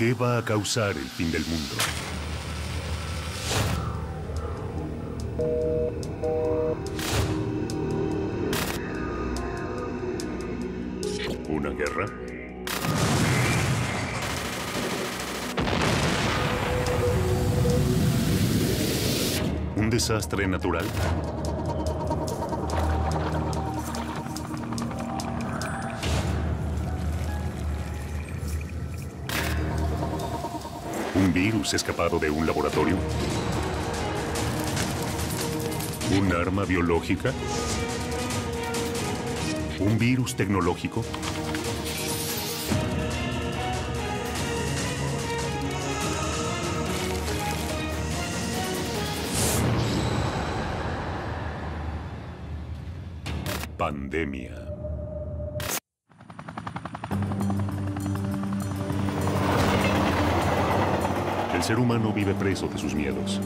¿Qué va a causar el fin del mundo? ¿Una guerra? ¿Un desastre natural? ¿Un virus escapado de un laboratorio? ¿Un arma biológica? ¿Un virus tecnológico? Pandemia. El ser humano vive preso de sus miedos.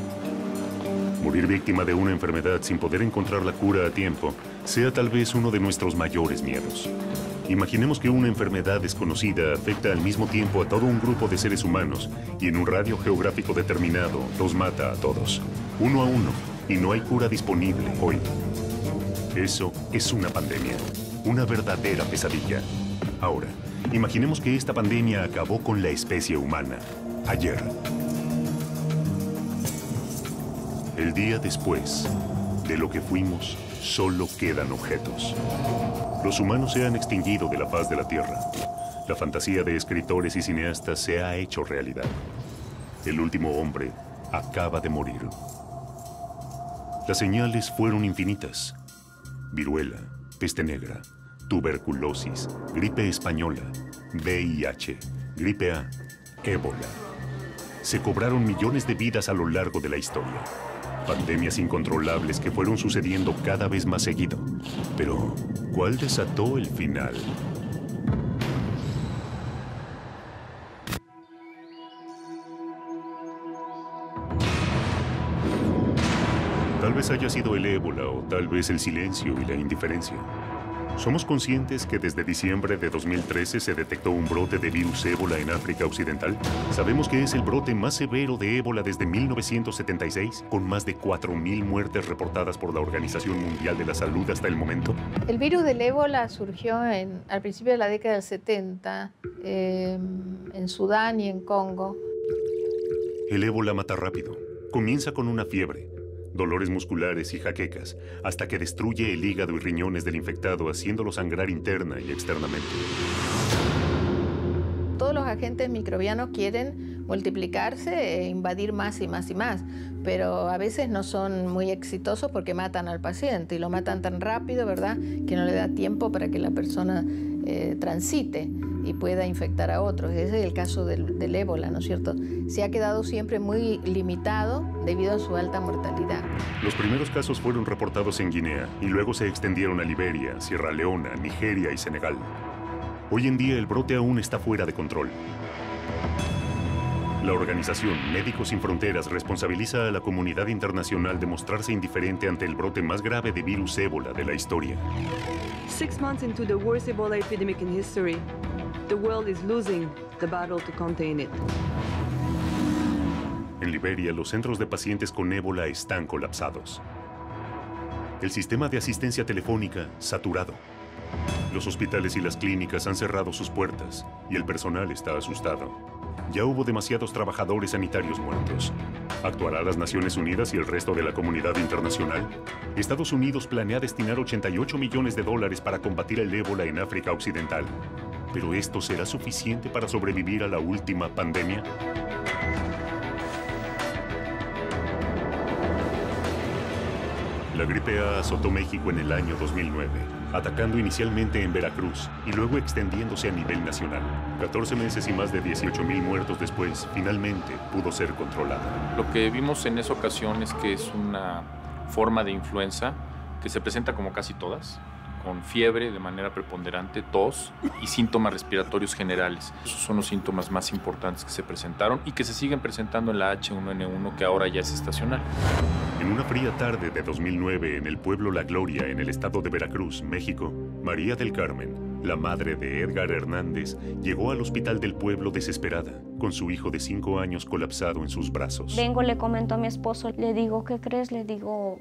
Morir víctima de una enfermedad sin poder encontrar la cura a tiempo sea tal vez uno de nuestros mayores miedos. Imaginemos que una enfermedad desconocida afecta al mismo tiempo a todo un grupo de seres humanos y en un radio geográfico determinado los mata a todos, uno a uno, y no hay cura disponible hoy. Eso es una pandemia, una verdadera pesadilla. Ahora, imaginemos que esta pandemia acabó con la especie humana, ayer. El día después de lo que fuimos, solo quedan objetos. Los humanos se han extinguido de la faz de la Tierra. La fantasía de escritores y cineastas se ha hecho realidad. El último hombre acaba de morir. Las señales fueron infinitas. Viruela, peste negra, tuberculosis, gripe española, VIH, gripe A, ébola. Se cobraron millones de vidas a lo largo de la historia. Pandemias incontrolables que fueron sucediendo cada vez más seguido. Pero, ¿cuál desató el final? Tal vez haya sido el ébola o tal vez el silencio y la indiferencia. ¿Somos conscientes que desde diciembre de 2013 se detectó un brote de virus ébola en África Occidental? Sabemos que es el brote más severo de ébola desde 1976, con más de 4.000 muertes reportadas por la Organización Mundial de la Salud hasta el momento. El virus del ébola surgió al principio de la década del 70, en Sudán y en Congo. El ébola mata rápido. Comienza con una fiebre, dolores musculares y jaquecas, hasta que destruye el hígado y riñones del infectado, haciéndolo sangrar interna y externamente. Todos los agentes microbianos quieren multiplicarse e invadir más y más y más, pero a veces no son muy exitosos porque matan al paciente y lo matan tan rápido, ¿verdad?, que no le da tiempo para que la persona transite y pueda infectar a otros. Ese es el caso del ébola, ¿no es cierto? Se ha quedado siempre muy limitado debido a su alta mortalidad. Los primeros casos fueron reportados en Guinea y luego se extendieron a Liberia, Sierra Leona, Nigeria y Senegal. Hoy en día el brote aún está fuera de control. La organización Médicos Sin Fronteras responsabiliza a la comunidad internacional de mostrarse indiferente ante el brote más grave de virus ébola de la historia. 6 months into the worst Ebola epidemic in history, the world is losing the battle to contain it. En Liberia, los centros de pacientes con ébola están colapsados. El sistema de asistencia telefónica saturado. Los hospitales y las clínicas han cerrado sus puertas y el personal está asustado. Ya hubo demasiados trabajadores sanitarios muertos. ¿Actuará las Naciones Unidas y el resto de la comunidad internacional? Estados Unidos planea destinar $88 millones para combatir el ébola en África Occidental. ¿Pero esto será suficiente para sobrevivir a la última pandemia? La gripe A azotó México en el año 2009, atacando inicialmente en Veracruz y luego extendiéndose a nivel nacional. 14 meses y más de 18,000 muertos después, finalmente pudo ser controlada. Lo que vimos en esa ocasión es que es una forma de influenza que se presenta como casi todas, con fiebre de manera preponderante, tos y síntomas respiratorios generales. Esos son los síntomas más importantes que se presentaron y que se siguen presentando en la H1N1, que ahora ya es estacional. En una fría tarde de 2009, en el pueblo La Gloria, en el estado de Veracruz, México, María del Carmen, La madre de Edgar Hernández llegó al hospital del pueblo desesperada, con su hijo de 5 años colapsado en sus brazos. Vengo, le comento a mi esposo, le digo, ¿qué crees? Le digo,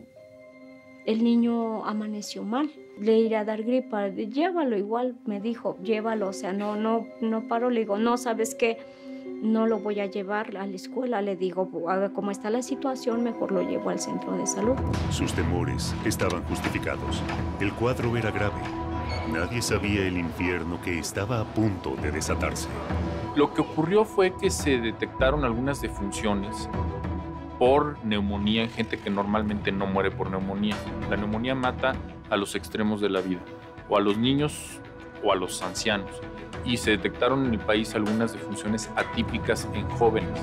el niño amaneció mal, le iré a dar gripa, llévalo igual, me dijo, llévalo, o sea, no paro, le digo, no, ¿sabes qué? No lo voy a llevar a la escuela, le digo, como está la situación, mejor lo llevo al centro de salud. Sus temores estaban justificados. El cuadro era grave. Nadie sabía el infierno que estaba a punto de desatarse. Lo que ocurrió fue que se detectaron algunas defunciones por neumonía en gente que normalmente no muere por neumonía. La neumonía mata a los extremos de la vida, o a los niños o a los ancianos. Y se detectaron en el país algunas defunciones atípicas en jóvenes.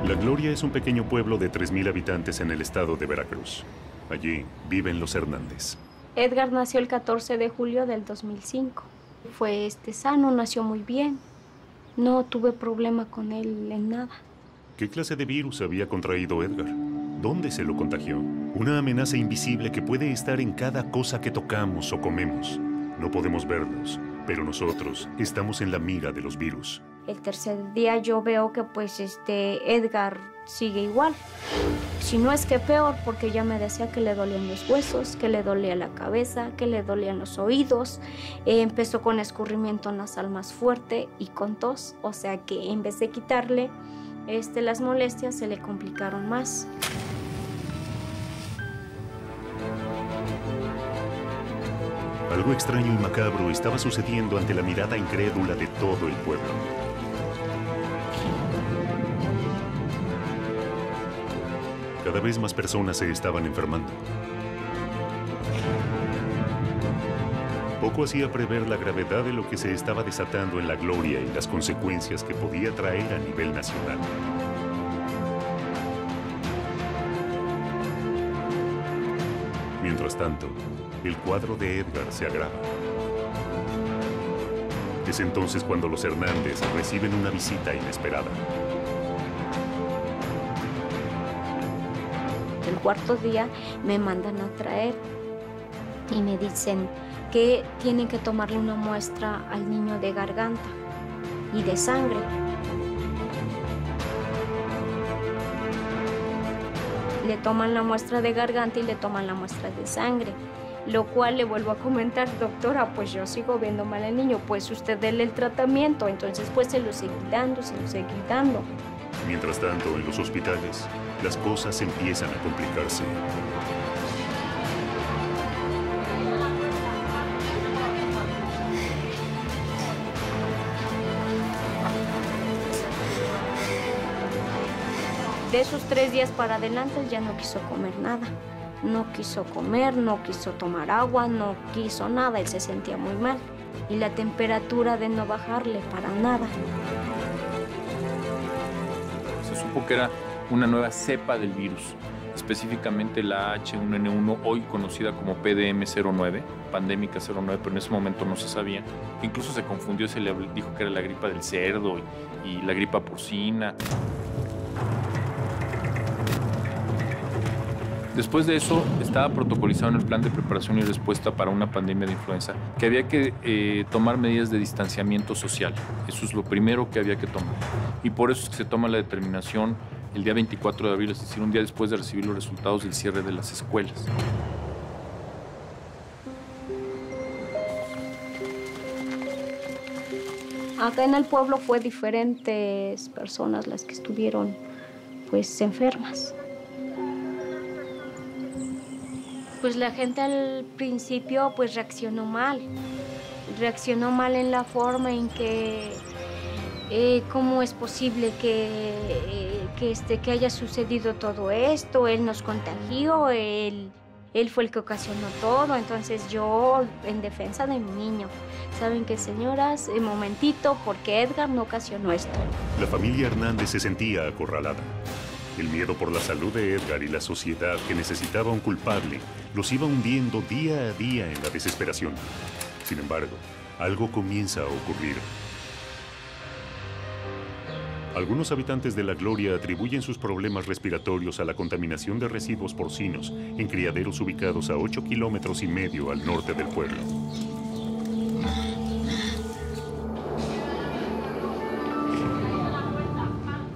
La Gloria es un pequeño pueblo de 3,000 habitantes en el estado de Veracruz. Allí viven los Hernández. Edgar nació el 14 de julio del 2005. Fue sano, nació muy bien. No tuve problema con él en nada. ¿Qué clase de virus había contraído Edgar? ¿Dónde se lo contagió? Una amenaza invisible que puede estar en cada cosa que tocamos o comemos. No podemos verlos, pero nosotros estamos en la mira de los virus. El tercer día yo veo que Edgar sigue igual. Si no es que peor, porque ya me decía que le dolían los huesos, que le dolía la cabeza, que le dolían los oídos. Empezó con escurrimiento nasal más fuerte y con tos. O sea que en vez de quitarle las molestias, se le complicaron más. Algo extraño y macabro estaba sucediendo ante la mirada incrédula de todo el pueblo. Cada vez más personas se estaban enfermando. Poco hacía prever la gravedad de lo que se estaba desatando en la Gloria y las consecuencias que podía traer a nivel nacional. Mientras tanto, el cuadro de Edgar se agrava. Es entonces cuando los Hernández reciben una visita inesperada. El cuarto día me mandan a traer y me dicen que tienen que tomarle una muestra al niño de garganta y de sangre. Le toman la muestra de garganta y le toman la muestra de sangre, lo cual le vuelvo a comentar, doctora, pues yo sigo viendo mal al niño, pues usted déle el tratamiento, entonces pues se lo seguí dando. Mientras tanto, en los hospitales, las cosas empiezan a complicarse. De esos 3 días para adelante, él ya no quiso comer nada. No quiso comer, no quiso tomar agua, no quiso nada. Él se sentía muy mal. Y la temperatura de no bajarle para nada. Se supo que era una nueva cepa del virus, específicamente la H1N1, hoy conocida como PDM09, pandémica 09, pero en ese momento no se sabía. Incluso se confundió, se le dijo que era la gripa del cerdo y la gripa porcina. Después de eso, estaba protocolizado en el plan de preparación y respuesta para una pandemia de influenza que había que tomar medidas de distanciamiento social. Eso es lo primero que había que tomar. Y por eso es que se toma la determinación el día 24 de abril, es decir, un día después de recibir los resultados del cierre de las escuelas. Acá en el pueblo fue diferentes personas las que estuvieron pues enfermas. Pues la gente al principio pues reaccionó mal en la forma en que cómo es posible que haya sucedido todo esto, él nos contagió, él fue el que ocasionó todo. Entonces yo, en defensa de mi niño, ¿saben qué, señoras? Un momentito, porque Edgar no ocasionó esto. La familia Hernández se sentía acorralada. El miedo por la salud de Edgar y la sociedad que necesitaba un culpable los iba hundiendo día a día en la desesperación. Sin embargo, algo comienza a ocurrir. Algunos habitantes de La Gloria atribuyen sus problemas respiratorios a la contaminación de residuos porcinos en criaderos ubicados a 8,5 kilómetros al norte del pueblo.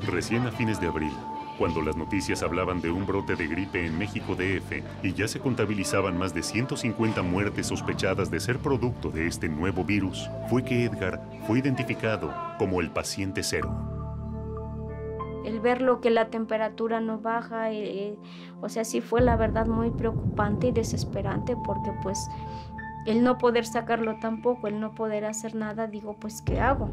Recién a fines de abril, cuando las noticias hablaban de un brote de gripe en México DF y ya se contabilizaban más de 150 muertes sospechadas de ser producto de este nuevo virus, fue que Edgar fue identificado como el paciente cero. El verlo que la temperatura no baja, o sea, sí fue la verdad muy preocupante y desesperante, porque pues el no poder sacarlo tampoco, el no poder hacer nada, digo, pues ¿qué hago?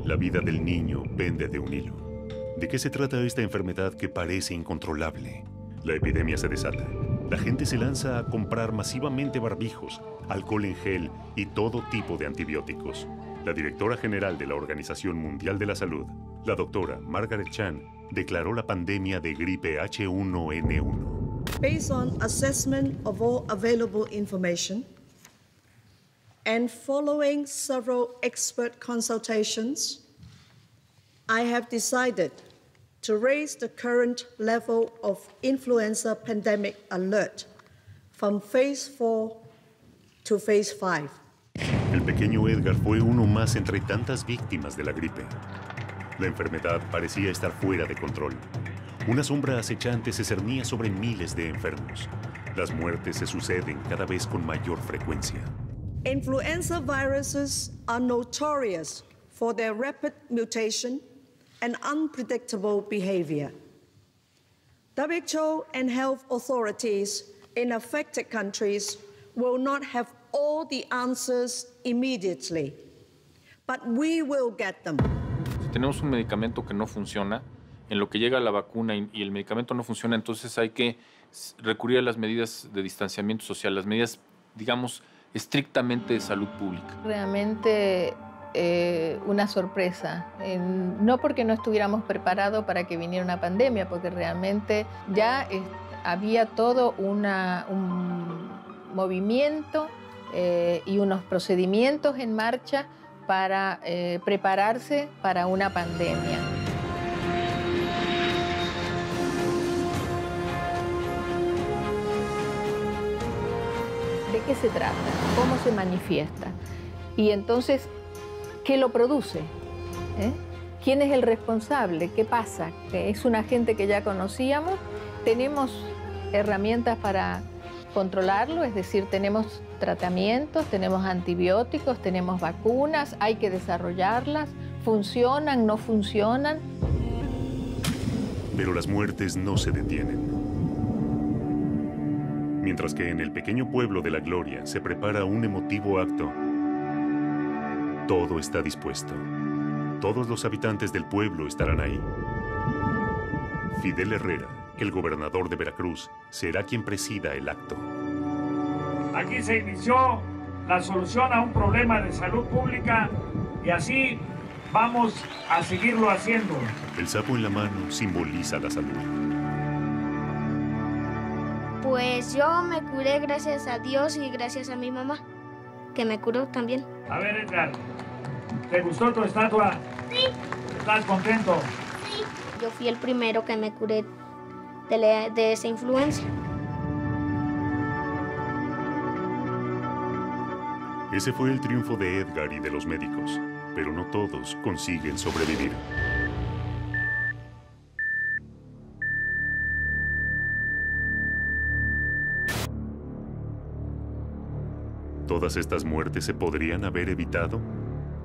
La vida del niño pende de un hilo. ¿De qué se trata esta enfermedad que parece incontrolable? La epidemia se desata. La gente se lanza a comprar masivamente barbijos, alcohol en gel y todo tipo de antibióticos. La directora general de la Organización Mundial de la Salud, la doctora Margaret Chan, declaró la pandemia de gripe H1N1. Based on assessment of all available information and following several expert consultations, I have decided to raise the current level of influenza pandemic alert from phase 4 to phase 5. El pequeño Edgar fue uno más entre tantas víctimas de la gripe. La enfermedad parecía estar fuera de control. Una sombra acechante se cernía sobre miles de enfermos. Las muertes se suceden cada vez con mayor frecuencia. Influenza viruses are notorious for their rapid mutation and unpredictable behavior. WHO and health authorities in affected countries will not have all the answers immediately, but we will get them. Si tenemos un medicamento que no funciona, en lo que llega la vacuna y el medicamento no funciona, entonces hay que recurrir a las medidas de distanciamiento social, las medidas, digamos, estrictamente de salud pública. Realmente una sorpresa, no porque no estuviéramos preparados para que viniera una pandemia, porque realmente ya había todo un movimiento y unos procedimientos en marcha para prepararse para una pandemia. ¿De qué se trata? ¿Cómo se manifiesta? Y entonces, ¿qué lo produce? ¿Quién es el responsable? ¿Qué pasa? ¿Es un agente que ya conocíamos? ¿Tenemos herramientas para controlarlo? Es decir, tenemos tratamientos, tenemos antibióticos, tenemos vacunas, hay que desarrollarlas. ¿Funcionan? ¿No funcionan? Pero las muertes no se detienen. Mientras que en el pequeño pueblo de La Gloria se prepara un emotivo acto, todo está dispuesto. Todos los habitantes del pueblo estarán ahí. Fidel Herrera, el gobernador de Veracruz, será quien presida el acto. Aquí se inició la solución a un problema de salud pública y así vamos a seguirlo haciendo. El sapo en la mano simboliza la salud. Pues yo me curé gracias a Dios y gracias a mi mamá, que me curó también. A ver, Edgar, ¿te gustó tu estatua? Sí. ¿Estás contento? Sí. Yo fui el primero que me curé de esa influenza. Ese fue el triunfo de Edgar y de los médicos, pero no todos consiguen sobrevivir. ¿Todas estas muertes se podrían haber evitado?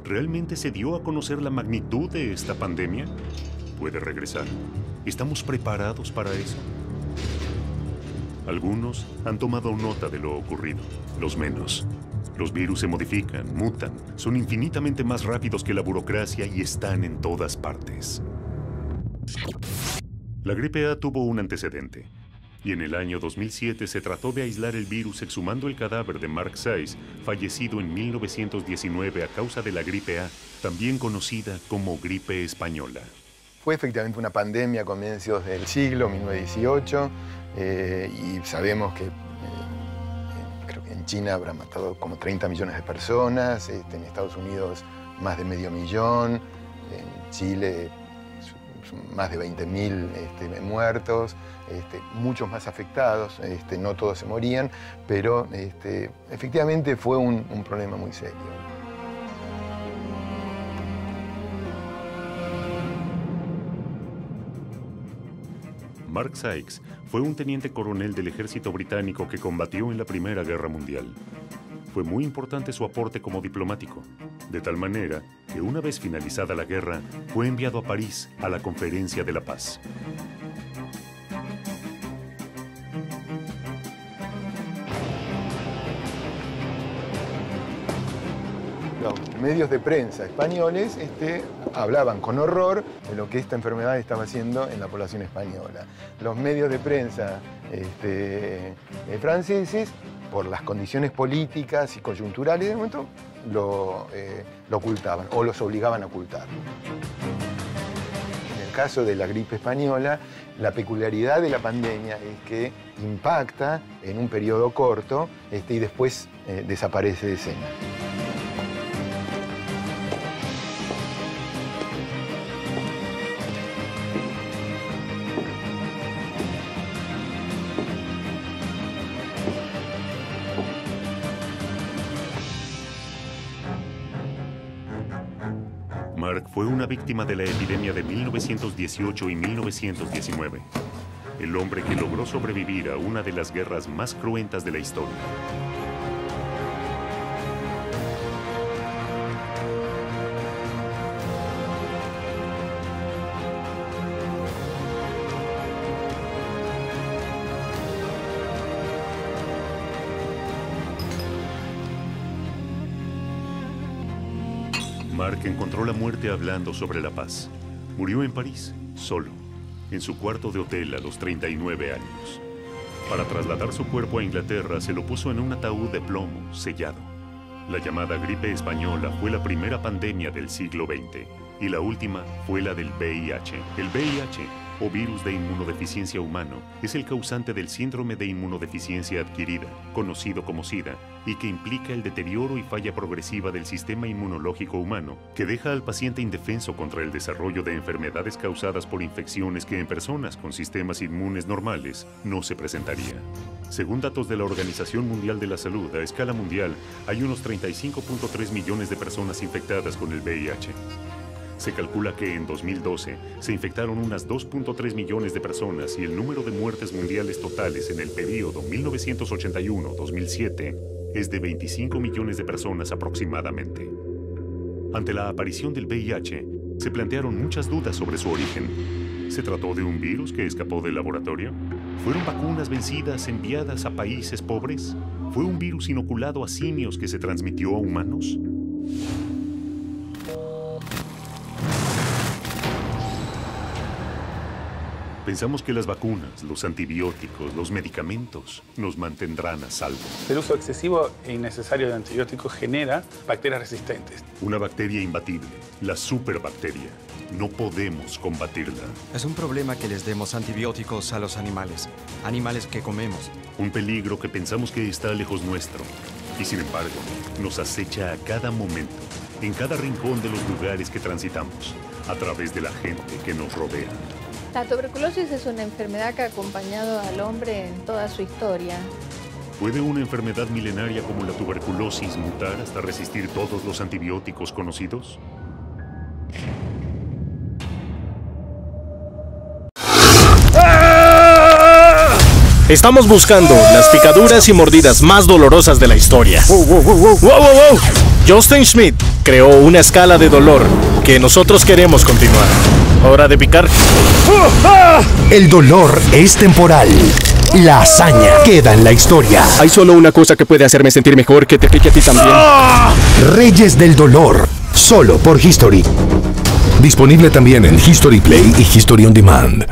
¿Realmente se dio a conocer la magnitud de esta pandemia? ¿Puede regresar? ¿Estamos preparados para eso? Algunos han tomado nota de lo ocurrido, los menos. Los virus se modifican, mutan, son infinitamente más rápidos que la burocracia y están en todas partes. La gripe A tuvo un antecedente. Y en el año 2007 se trató de aislar el virus exhumando el cadáver de Mark Sayce, fallecido en 1919 a causa de la gripe A, también conocida como gripe española. Fue efectivamente una pandemia a comienzos del siglo, 1918, y sabemos que creo que en China habrá matado como 30 millones de personas, en Estados Unidos más de medio millón, en Chile más de 20.000 muertos, muchos más afectados, no todos se morían, pero efectivamente fue un problema muy serio. Mark Sykes fue un teniente coronel del ejército británico que combatió en la Primera Guerra Mundial. Fue muy importante su aporte como diplomático, de tal manera que una vez finalizada la guerra, fue enviado a París a la Conferencia de la Paz. Los medios de prensa españoles hablaban con horror de lo que esta enfermedad estaba haciendo en la población española. Los medios de prensa franceses, por las condiciones políticas y coyunturales del momento, lo ocultaban o los obligaban a ocultarlo. En el caso de la gripe española, la peculiaridad de la pandemia es que impacta en un periodo corto y después desaparece de escena. Mark fue una víctima de la epidemia de 1918 y 1919. El hombre que logró sobrevivir a una de las guerras más cruentas de la historia. Mark encontró la muerte hablando sobre la paz. Murió en París, solo, en su cuarto de hotel a los 39 años. Para trasladar su cuerpo a Inglaterra, se lo puso en un ataúd de plomo, sellado. La llamada gripe española fue la primera pandemia del siglo XX y la última fue la del VIH. El VIH, o virus de inmunodeficiencia humano, es el causante del síndrome de inmunodeficiencia adquirida, conocido como SIDA, y que implica el deterioro y falla progresiva del sistema inmunológico humano, que deja al paciente indefenso contra el desarrollo de enfermedades causadas por infecciones que en personas con sistemas inmunes normales no se presentaría. Según datos de la Organización Mundial de la Salud, a escala mundial, hay unos 35.3 millones de personas infectadas con el VIH. Se calcula que en 2012 se infectaron unas 2.3 millones de personas y el número de muertes mundiales totales en el periodo 1981-2007 es de 25 millones de personas aproximadamente. Ante la aparición del VIH, se plantearon muchas dudas sobre su origen. ¿Se trató de un virus que escapó del laboratorio? ¿Fueron vacunas vencidas enviadas a países pobres? ¿Fue un virus inoculado a simios que se transmitió a humanos? Pensamos que las vacunas, los antibióticos, los medicamentos nos mantendrán a salvo. El uso excesivo e innecesario de antibióticos genera bacterias resistentes. Una bacteria imbatible, la superbacteria. No podemos combatirla. Es un problema que les demos antibióticos a los animales que comemos. Un peligro que pensamos que está lejos nuestro. Y sin embargo, nos acecha a cada momento, en cada rincón de los lugares que transitamos, a través de la gente que nos rodea. La tuberculosis es una enfermedad que ha acompañado al hombre en toda su historia. ¿Puede una enfermedad milenaria como la tuberculosis mutar hasta resistir todos los antibióticos conocidos? Estamos buscando las picaduras y mordidas más dolorosas de la historia. ¡Wow! Justin Schmidt creó una escala de dolor que nosotros queremos continuar. Hora de picar. El dolor es temporal. La hazaña queda en la historia. Hay solo una cosa que puede hacerme sentir mejor, que te pique a ti también. Reyes del dolor, solo por History. Disponible también en History Play y History On Demand.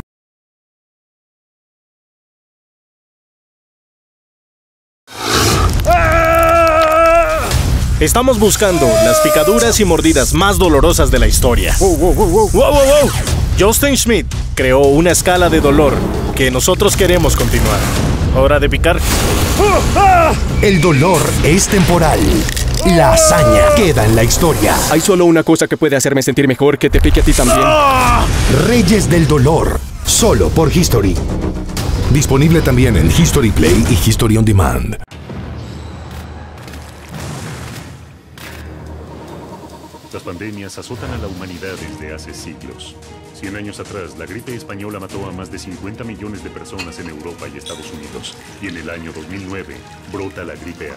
Estamos buscando las picaduras y mordidas más dolorosas de la historia. ¡Wow! Justin Schmidt creó una escala de dolor que nosotros queremos continuar. Hora de picar. El dolor es temporal. La hazaña queda en la historia. Hay solo una cosa que puede hacerme sentir mejor, que te pique a ti también. Reyes del dolor, solo por History. Disponible también en History Play y History On Demand. Las pandemias azotan a la humanidad desde hace siglos. 100 años atrás, la gripe española mató a más de 50 millones de personas en Europa y Estados Unidos. Y en el año 2009, brota la gripe A,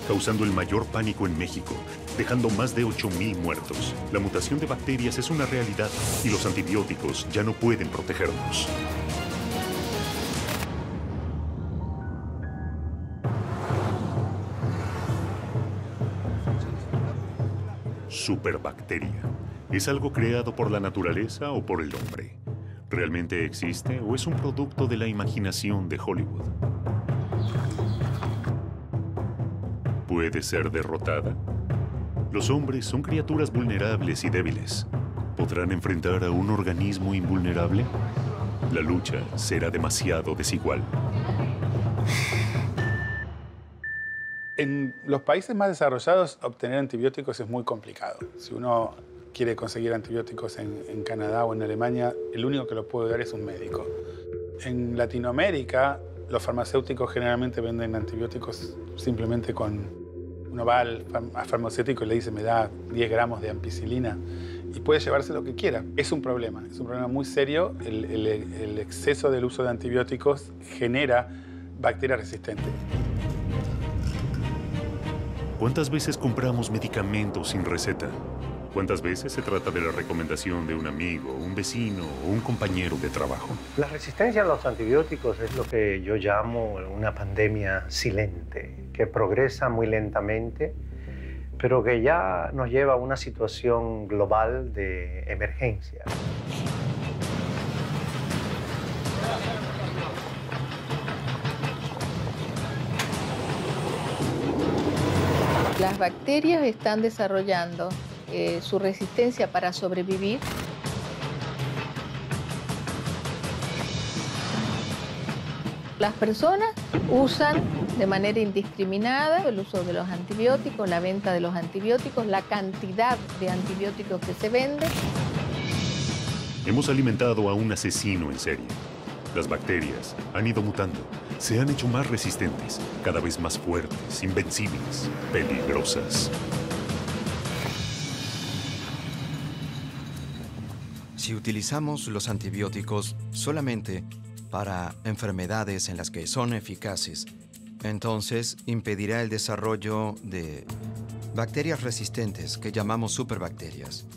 causando el mayor pánico en México, dejando más de 8.000 muertos. La mutación de bacterias es una realidad y los antibióticos ya no pueden protegernos. Superbacteria. ¿Es algo creado por la naturaleza o por el hombre? ¿Realmente existe o es un producto de la imaginación de Hollywood? ¿Puede ser derrotada? Los hombres son criaturas vulnerables y débiles. ¿Podrán enfrentar a un organismo invulnerable? La lucha será demasiado desigual. En los países más desarrollados, obtener antibióticos es muy complicado. Si uno quiere conseguir antibióticos en Canadá o en Alemania, el único que lo puede dar es un médico. En Latinoamérica, los farmacéuticos generalmente venden antibióticos simplemente con... Uno va al farmacéutico y le dice, me da 10 gramos de ampicilina y puede llevarse lo que quiera. Es un problema muy serio. El exceso del uso de antibióticos genera bacterias resistentes. ¿Cuántas veces compramos medicamentos sin receta? ¿Cuántas veces se trata de la recomendación de un amigo, un vecino o un compañero de trabajo? La resistencia a los antibióticos es lo que yo llamo una pandemia silente, que progresa muy lentamente, pero que ya nos lleva a una situación global de emergencia. Las bacterias están desarrollando su resistencia para sobrevivir. Las personas usan de manera indiscriminada el uso de los antibióticos, la venta de los antibióticos, la cantidad de antibióticos que se vende. Hemos alimentado a un asesino en serie. Las bacterias han ido mutando, se han hecho más resistentes, cada vez más fuertes, invencibles, peligrosas. Si utilizamos los antibióticos solamente para enfermedades en las que son eficaces, entonces impedirá el desarrollo de bacterias resistentes que llamamos superbacterias.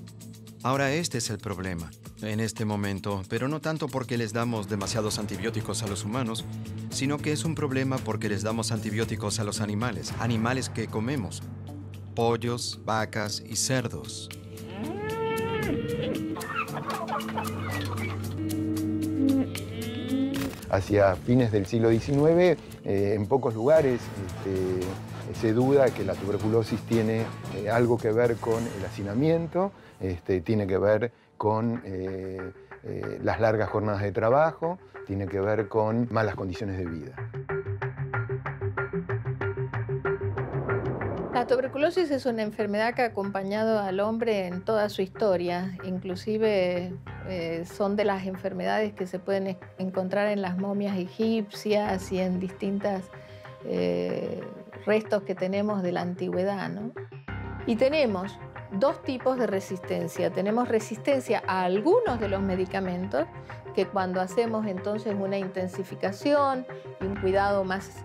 Ahora este es el problema en este momento, pero no tanto porque les damos demasiados antibióticos a los humanos, sino que es un problema porque les damos antibióticos a los animales, animales que comemos, pollos, vacas y cerdos. Hacia fines del siglo XIX, en pocos lugares se duda que la tuberculosis tiene algo que ver con el hacinamiento, tiene que ver con las largas jornadas de trabajo, tiene que ver con malas condiciones de vida. La tuberculosis es una enfermedad que ha acompañado al hombre en toda su historia, inclusive son de las enfermedades que se pueden encontrar en las momias egipcias y en distintos restos que tenemos de la antigüedad, ¿no? Y tenemos dos tipos de resistencia. Tenemos resistencia a algunos de los medicamentos, que cuando hacemos entonces una intensificación y un cuidado más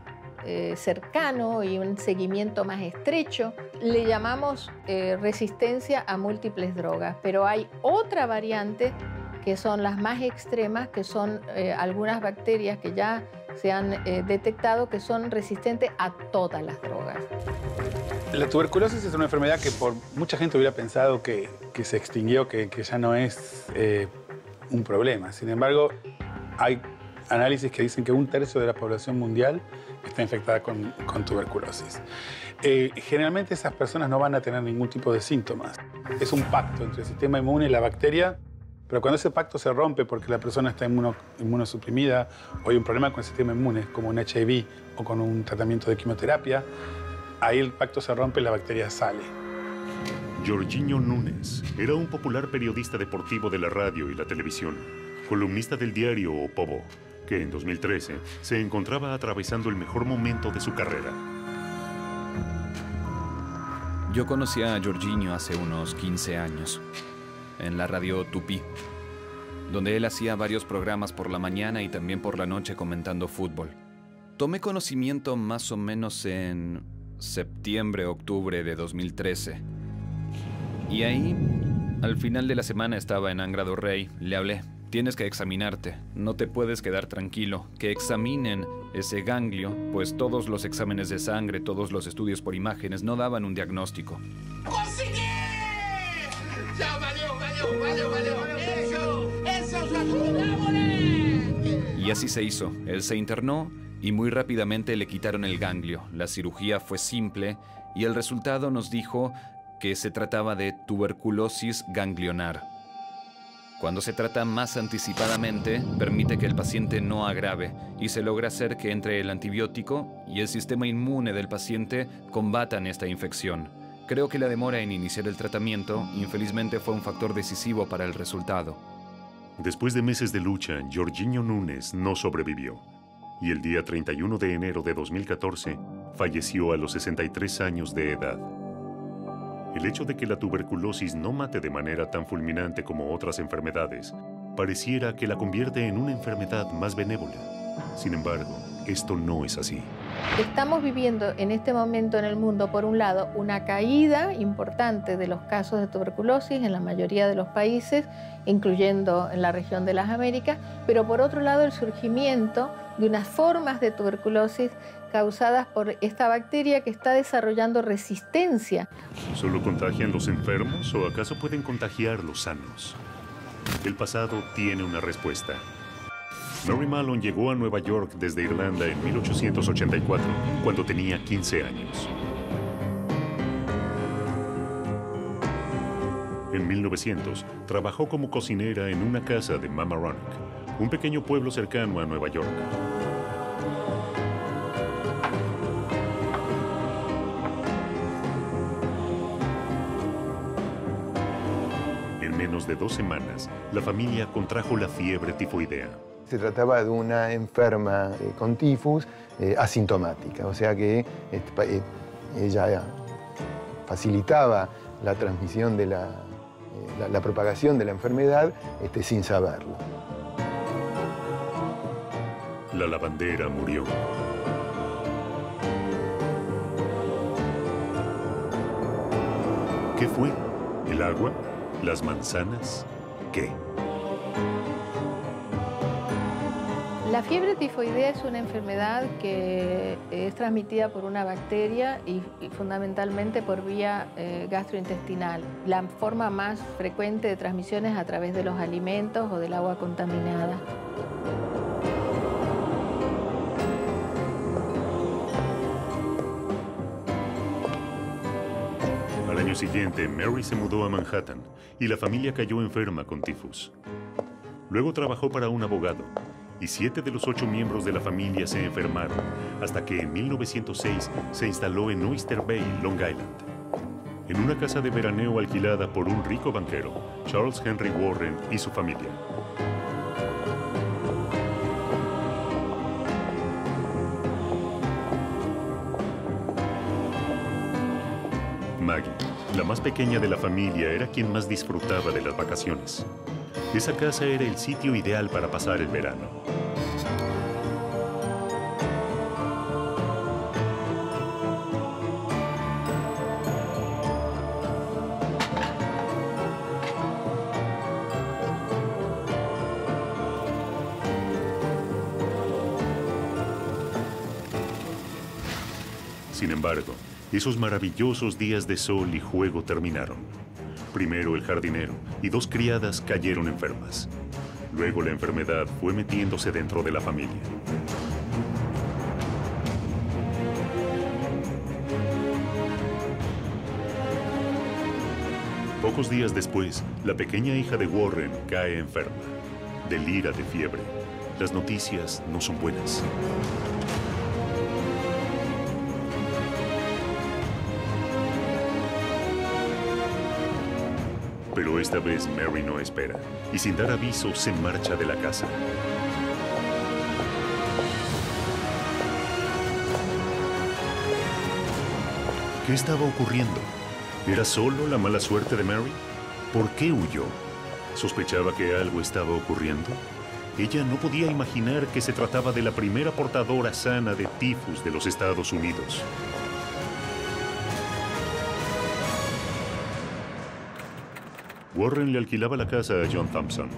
cercano y un seguimiento más estrecho, le llamamos resistencia a múltiples drogas. Pero hay otra variante que son las más extremas, que son algunas bacterias que ya se han detectado que son resistentes a todas las drogas. La tuberculosis es una enfermedad que por mucha gente hubiera pensado que se extinguió, que ya no es un problema. Sin embargo, hay análisis que dicen que 1/3 de la población mundial está infectada con tuberculosis. Generalmente esas personas no van a tener ningún tipo de síntomas. Es un pacto entre el sistema inmune y la bacteria, pero cuando ese pacto se rompe porque la persona está inmunosuprimida o hay un problema con el sistema inmune, como un HIV o con un tratamiento de quimioterapia, ahí el pacto se rompe y la bacteria sale. Jorginho Nunes era un popular periodista deportivo de la radio y la televisión, columnista del diario O Povo, que en 2013 se encontraba atravesando el mejor momento de su carrera. Yo conocí a Jorginho hace unos 15 años, en la radio Tupí, donde él hacía varios programas por la mañana y también por la noche comentando fútbol. Tomé conocimiento más o menos en septiembre, octubre de 2013. Y ahí, al final de la semana estaba en Angra do Rei, le hablé. Tienes que examinarte, no te puedes quedar tranquilo, que examinen ese ganglio, pues todos los exámenes de sangre, todos los estudios por imágenes no daban un diagnóstico. ¡Conseguí! ¡Ya valió! ¡Eso es la jugada! Y así se hizo, él se internó y muy rápidamente le quitaron el ganglio. La cirugía fue simple y el resultado nos dijo que se trataba de tuberculosis ganglionar. Cuando se trata más anticipadamente, permite que el paciente no agrave y se logra hacer que entre el antibiótico y el sistema inmune del paciente combatan esta infección. Creo que la demora en iniciar el tratamiento, infelizmente, fue un factor decisivo para el resultado. Después de meses de lucha, Jorginho Nunes no sobrevivió y el día 31 de enero de 2014 falleció a los 63 años de edad. El hecho de que la tuberculosis no mate de manera tan fulminante como otras enfermedades pareciera que la convierte en una enfermedad más benévola. Sin embargo, esto no es así. Estamos viviendo en este momento en el mundo, por un lado, una caída importante de los casos de tuberculosis en la mayoría de los países, incluyendo en la región de las Américas, pero por otro lado el surgimiento de unas formas de tuberculosis causadas por esta bacteria que está desarrollando resistencia. ¿Solo contagian los enfermos o acaso pueden contagiar los sanos? El pasado tiene una respuesta. Mary Mallon llegó a Nueva York desde Irlanda en 1884, cuando tenía 15 años. En 1900, trabajó como cocinera en una casa de Mamaroneck, un pequeño pueblo cercano a Nueva York. En menos de 2 semanas, la familia contrajo la fiebre tifoidea. Se trataba de una enferma con tifus asintomática, o sea que ella facilitaba la transmisión de la propagación de la enfermedad sin saberlo. La lavandera murió. ¿Qué fue? ¿El agua? ¿Las manzanas? ¿Qué? La fiebre tifoidea es una enfermedad que es transmitida por una bacteria y fundamentalmente por vía gastrointestinal. La forma más frecuente de transmisión es a través de los alimentos o del agua contaminada. Al año siguiente, Mary se mudó a Manhattan y la familia cayó enferma con tifus. Luego trabajó para un abogado y 7 de los 8 miembros de la familia se enfermaron, hasta que en 1906 se instaló en Oyster Bay, Long Island, en una casa de veraneo alquilada por un rico banquero, Charles Henry Warren, y su familia. Maggie, la más pequeña de la familia, era quien más disfrutaba de las vacaciones. Esa casa era el sitio ideal para pasar el verano. Sin embargo, esos maravillosos días de sol y juego terminaron. Primero el jardinero y 2 criadas cayeron enfermas. Luego la enfermedad fue metiéndose dentro de la familia. Pocos días después, la pequeña hija de Warren cae enferma. Delira de fiebre. Las noticias no son buenas. Pero esta vez Mary no espera y sin dar aviso se marcha de la casa. ¿Qué estaba ocurriendo? ¿Era solo la mala suerte de Mary? ¿Por qué huyó? ¿Sospechaba que algo estaba ocurriendo? Ella no podía imaginar que se trataba de la primera portadora sana de tifus de los Estados Unidos. Warren le alquilaba la casa a John Thompson.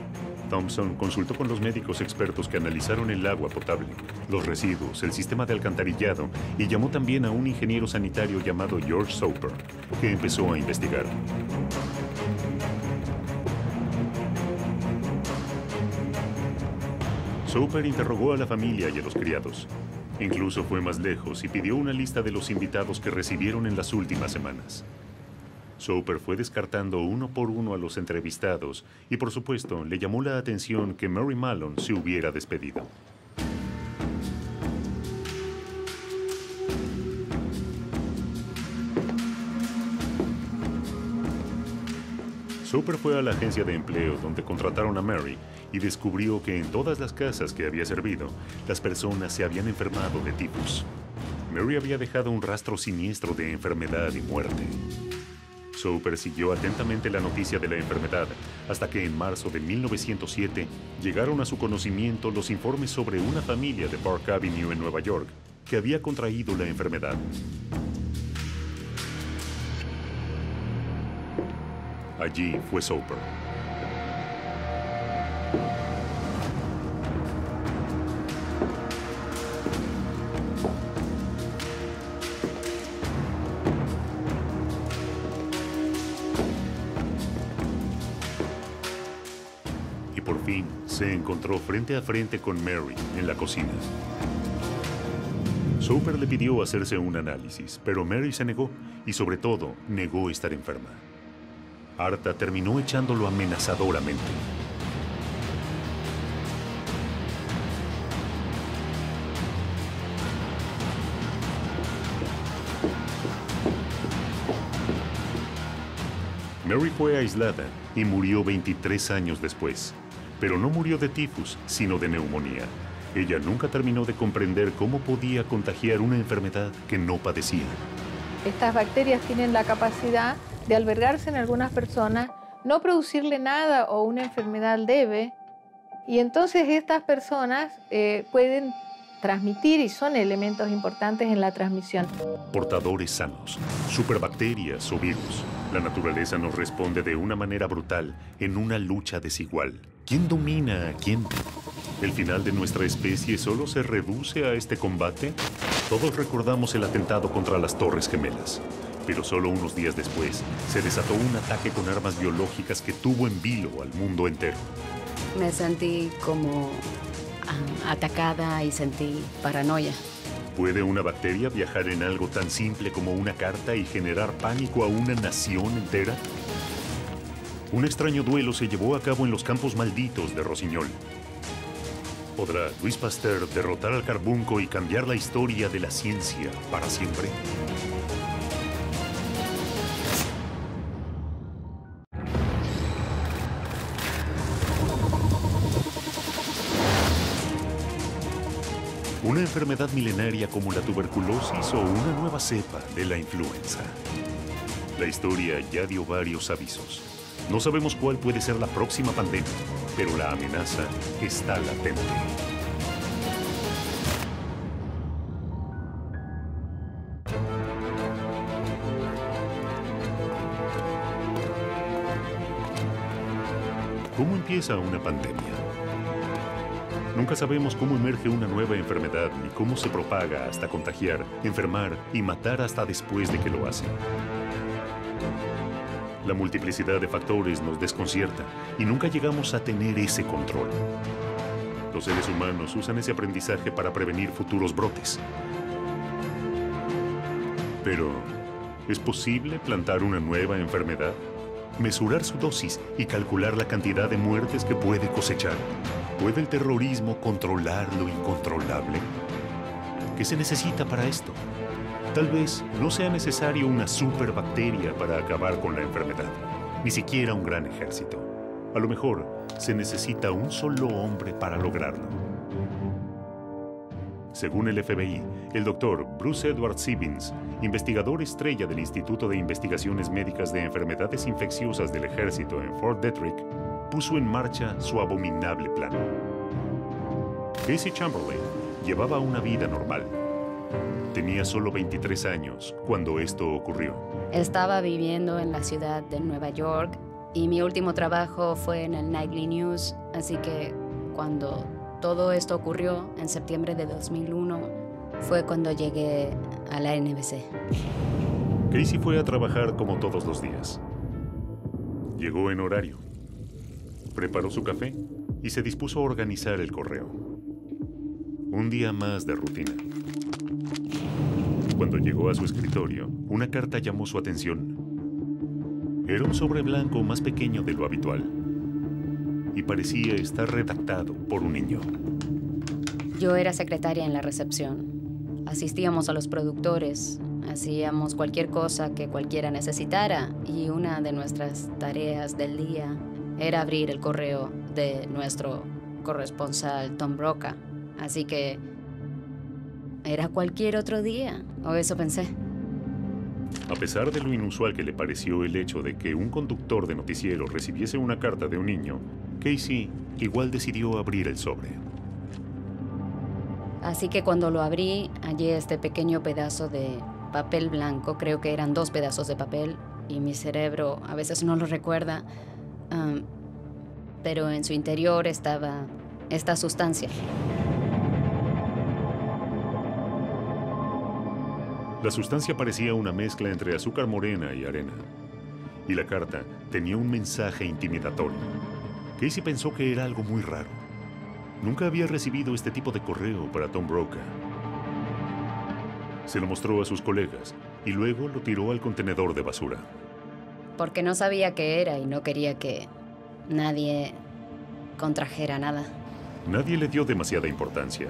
Thompson consultó con los médicos expertos que analizaron el agua potable, los residuos, el sistema de alcantarillado y llamó también a un ingeniero sanitario llamado George Soper, que empezó a investigar. Soper interrogó a la familia y a los criados. Incluso fue más lejos y pidió una lista de los invitados que recibieron en las últimas semanas. Soper fue descartando uno por uno a los entrevistados y, por supuesto, le llamó la atención que Mary Mallon se hubiera despedido. Soper fue a la agencia de empleo donde contrataron a Mary y descubrió que en todas las casas que había servido, las personas se habían enfermado de tifus. Mary había dejado un rastro siniestro de enfermedad y muerte. Soper siguió atentamente la noticia de la enfermedad hasta que en marzo de 1907 llegaron a su conocimiento los informes sobre una familia de Park Avenue en Nueva York que había contraído la enfermedad. Allí fue Soper. Y por fin se encontró frente a frente con Mary en la cocina. Soper le pidió hacerse un análisis, pero Mary se negó y sobre todo negó estar enferma. Harta terminó echándolo amenazadoramente. Mary fue aislada y murió 23 años después. Pero no murió de tifus, sino de neumonía. Ella nunca terminó de comprender cómo podía contagiar una enfermedad que no padecía. Estas bacterias tienen la capacidad de albergarse en algunas personas, no producirle nada o una enfermedad leve, y entonces estas personas pueden transmitir y son elementos importantes en la transmisión. Portadores sanos, superbacterias o virus. La naturaleza nos responde de una manera brutal en una lucha desigual. ¿Quién domina a quién? ¿El final de nuestra especie solo se reduce a este combate? Todos recordamos el atentado contra las Torres Gemelas. Pero solo unos días después, se desató un ataque con armas biológicas que tuvo en vilo al mundo entero. Me sentí como atacada y sentí paranoia. ¿Puede una bacteria viajar en algo tan simple como una carta y generar pánico a una nación entera? Un extraño duelo se llevó a cabo en los campos malditos de Rossignol. ¿Podrá Louis Pasteur derrotar al carbunco y cambiar la historia de la ciencia para siempre? Una enfermedad milenaria como la tuberculosis o una nueva cepa de la influenza. La historia ya dio varios avisos. No sabemos cuál puede ser la próxima pandemia, pero la amenaza está latente. ¿Cómo empieza una pandemia? Nunca sabemos cómo emerge una nueva enfermedad ni cómo se propaga hasta contagiar, enfermar y matar hasta después de que lo hace. La multiplicidad de factores nos desconcierta y nunca llegamos a tener ese control. Los seres humanos usan ese aprendizaje para prevenir futuros brotes. Pero, ¿es posible plantar una nueva enfermedad? Mesurar su dosis y calcular la cantidad de muertes que puede cosechar. ¿Puede el terrorismo controlar lo incontrolable? ¿Qué se necesita para esto? Tal vez no sea necesario una superbacteria para acabar con la enfermedad, ni siquiera un gran ejército. A lo mejor se necesita un solo hombre para lograrlo. Según el FBI, el doctor Bruce Edward Sibbins, investigador estrella del Instituto de Investigaciones Médicas de Enfermedades Infecciosas del Ejército en Fort Detrick, puso en marcha su abominable plan. Casey Chamberlain llevaba una vida normal. Tenía solo 23 años cuando esto ocurrió. Estaba viviendo en la ciudad de Nueva York y mi último trabajo fue en el Nightly News, así que cuando todo esto ocurrió en septiembre de 2001 fue cuando llegué a la NBC. Casey fue a trabajar como todos los días. Llegó en horario, preparó su café y se dispuso a organizar el correo. Un día más de rutina. Cuando llegó a su escritorio, una carta llamó su atención. Era un sobre blanco más pequeño de lo habitual y parecía estar redactado por un niño. Yo era secretaria en la recepción. Asistíamos a los productores, hacíamos cualquier cosa que cualquiera necesitara y una de nuestras tareas del día era abrir el correo de nuestro corresponsal Tom Brokaw. Así que era cualquier otro día, o eso pensé. A pesar de lo inusual que le pareció el hecho de que un conductor de noticiero recibiese una carta de un niño, Casey igual decidió abrir el sobre. Así que cuando lo abrí, hallé este pequeño pedazo de papel blanco. Creo que eran 2 pedazos de papel y mi cerebro a veces no lo recuerda. Pero en su interior estaba esta sustancia. La sustancia parecía una mezcla entre azúcar morena y arena. Y la carta tenía un mensaje intimidatorio. Casey pensó que era algo muy raro. Nunca había recibido este tipo de correo para Tom Brokaw. Se lo mostró a sus colegas y luego lo tiró al contenedor de basura. Porque no sabía qué era y no quería que nadie contrajera nada. Nadie le dio demasiada importancia.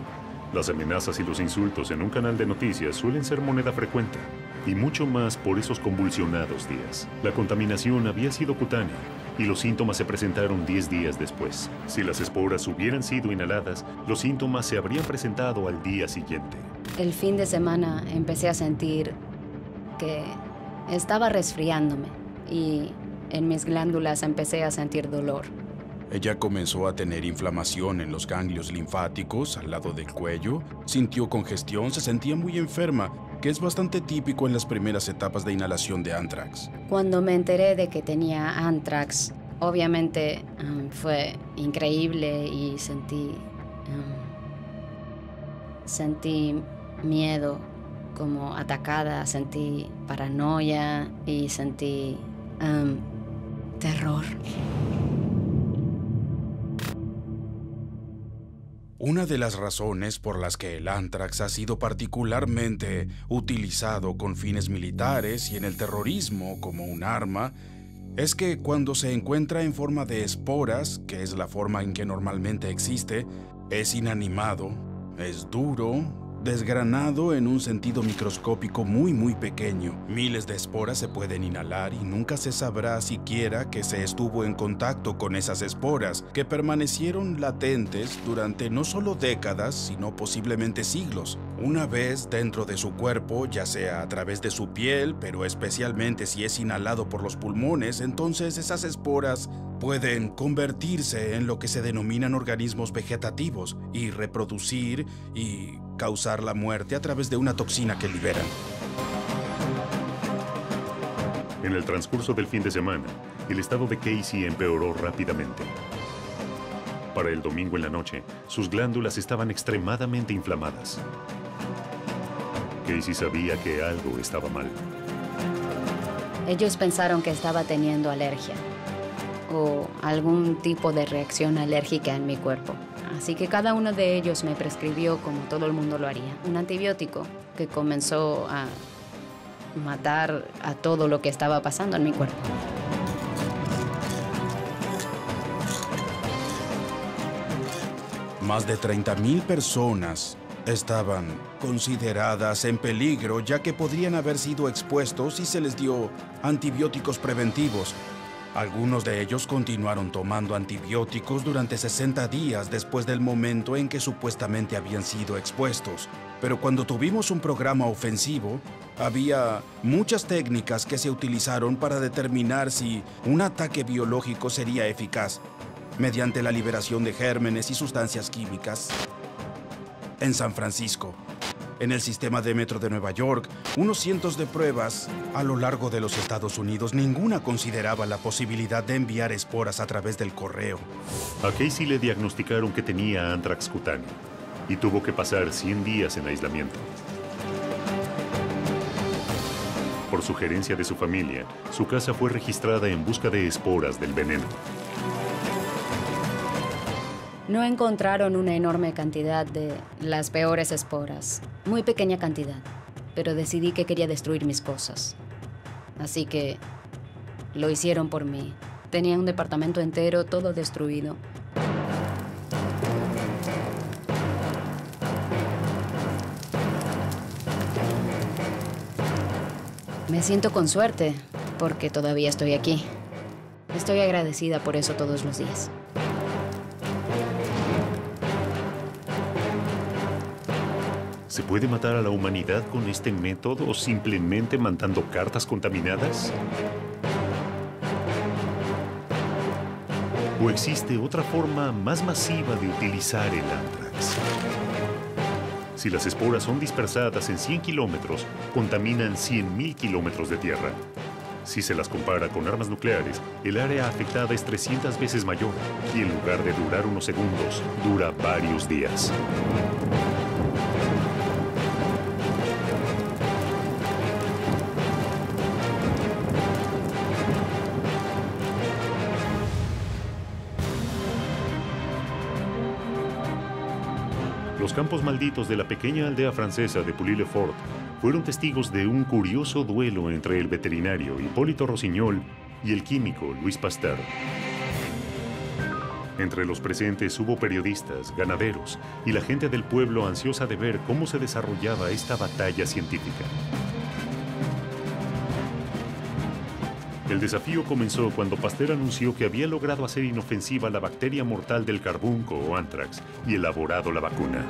Las amenazas y los insultos en un canal de noticias suelen ser moneda frecuente, y mucho más por esos convulsionados días. La contaminación había sido cutánea, y los síntomas se presentaron 10 días después. Si las esporas hubieran sido inhaladas, los síntomas se habrían presentado al día siguiente. El fin de semana empecé a sentir que estaba resfriándome, y en mis glándulas empecé a sentir dolor. Ella comenzó a tener inflamación en los ganglios linfáticos al lado del cuello, sintió congestión, se sentía muy enferma, que es bastante típico en las primeras etapas de inhalación de anthrax. Cuando me enteré de que tenía anthrax, obviamente fue increíble y sentí miedo, como atacada, sentí paranoia y sentí terror. Una de las razones por las que el anthrax ha sido particularmente utilizado con fines militares y en el terrorismo como un arma es que cuando se encuentra en forma de esporas, que es la forma en que normalmente existe, es inanimado, es duro, desgranado en un sentido microscópico muy pequeño. Miles de esporas se pueden inhalar y nunca se sabrá siquiera que se estuvo en contacto con esas esporas, que permanecieron latentes durante no solo décadas, sino posiblemente siglos. Una vez dentro de su cuerpo, ya sea a través de su piel, pero especialmente si es inhalado por los pulmones, entonces esas esporas pueden convertirse en lo que se denominan organismos vegetativos y reproducir y causar la muerte a través de una toxina que liberan. En el transcurso del fin de semana, el estado de Casey empeoró rápidamente. Para el domingo en la noche, sus glándulas estaban extremadamente inflamadas. Casey sabía que algo estaba mal. Ellos pensaron que estaba teniendo alergia o algún tipo de reacción alérgica en mi cuerpo. Así que cada uno de ellos me prescribió, como todo el mundo lo haría, un antibiótico que comenzó a matar a todo lo que estaba pasando en mi cuerpo. Más de 30,000 personas estaban consideradas en peligro, ya que podrían haber sido expuestos si se les dio antibióticos preventivos. Algunos de ellos continuaron tomando antibióticos durante 60 días después del momento en que supuestamente habían sido expuestos. Pero cuando tuvimos un programa ofensivo, había muchas técnicas que se utilizaron para determinar si un ataque biológico sería eficaz, mediante la liberación de gérmenes y sustancias químicas. En San Francisco, en el sistema de metro de Nueva York, unos cientos de pruebas a lo largo de los Estados Unidos, ninguna consideraba la posibilidad de enviar esporas a través del correo. A Casey le diagnosticaron que tenía anthrax cutáneo y tuvo que pasar 100 días en aislamiento. Por sugerencia de su familia, su casa fue registrada en busca de esporas del veneno. No encontraron una enorme cantidad de las peores esporas. Muy pequeña cantidad. Pero decidí que quería destruir mis cosas. Así que lo hicieron por mí. Tenía un departamento entero, todo destruido. Me siento con suerte, porque todavía estoy aquí. Estoy agradecida por eso todos los días. ¿Se puede matar a la humanidad con este método o simplemente mandando cartas contaminadas? ¿O existe otra forma más masiva de utilizar el anthrax? Si las esporas son dispersadas en 100 kilómetros, contaminan 100.000 kilómetros de tierra. Si se las compara con armas nucleares, el área afectada es 300 veces mayor y en lugar de durar unos segundos, dura varios días. Los campos malditos de la pequeña aldea francesa de Pouilly-le-Fort fueron testigos de un curioso duelo entre el veterinario Hipólito Rossignol y el químico Louis Pasteur. Entre los presentes hubo periodistas, ganaderos y la gente del pueblo ansiosa de ver cómo se desarrollaba esta batalla científica. El desafío comenzó cuando Pasteur anunció que había logrado hacer inofensiva la bacteria mortal del carbunco o anthrax y elaborado la vacuna.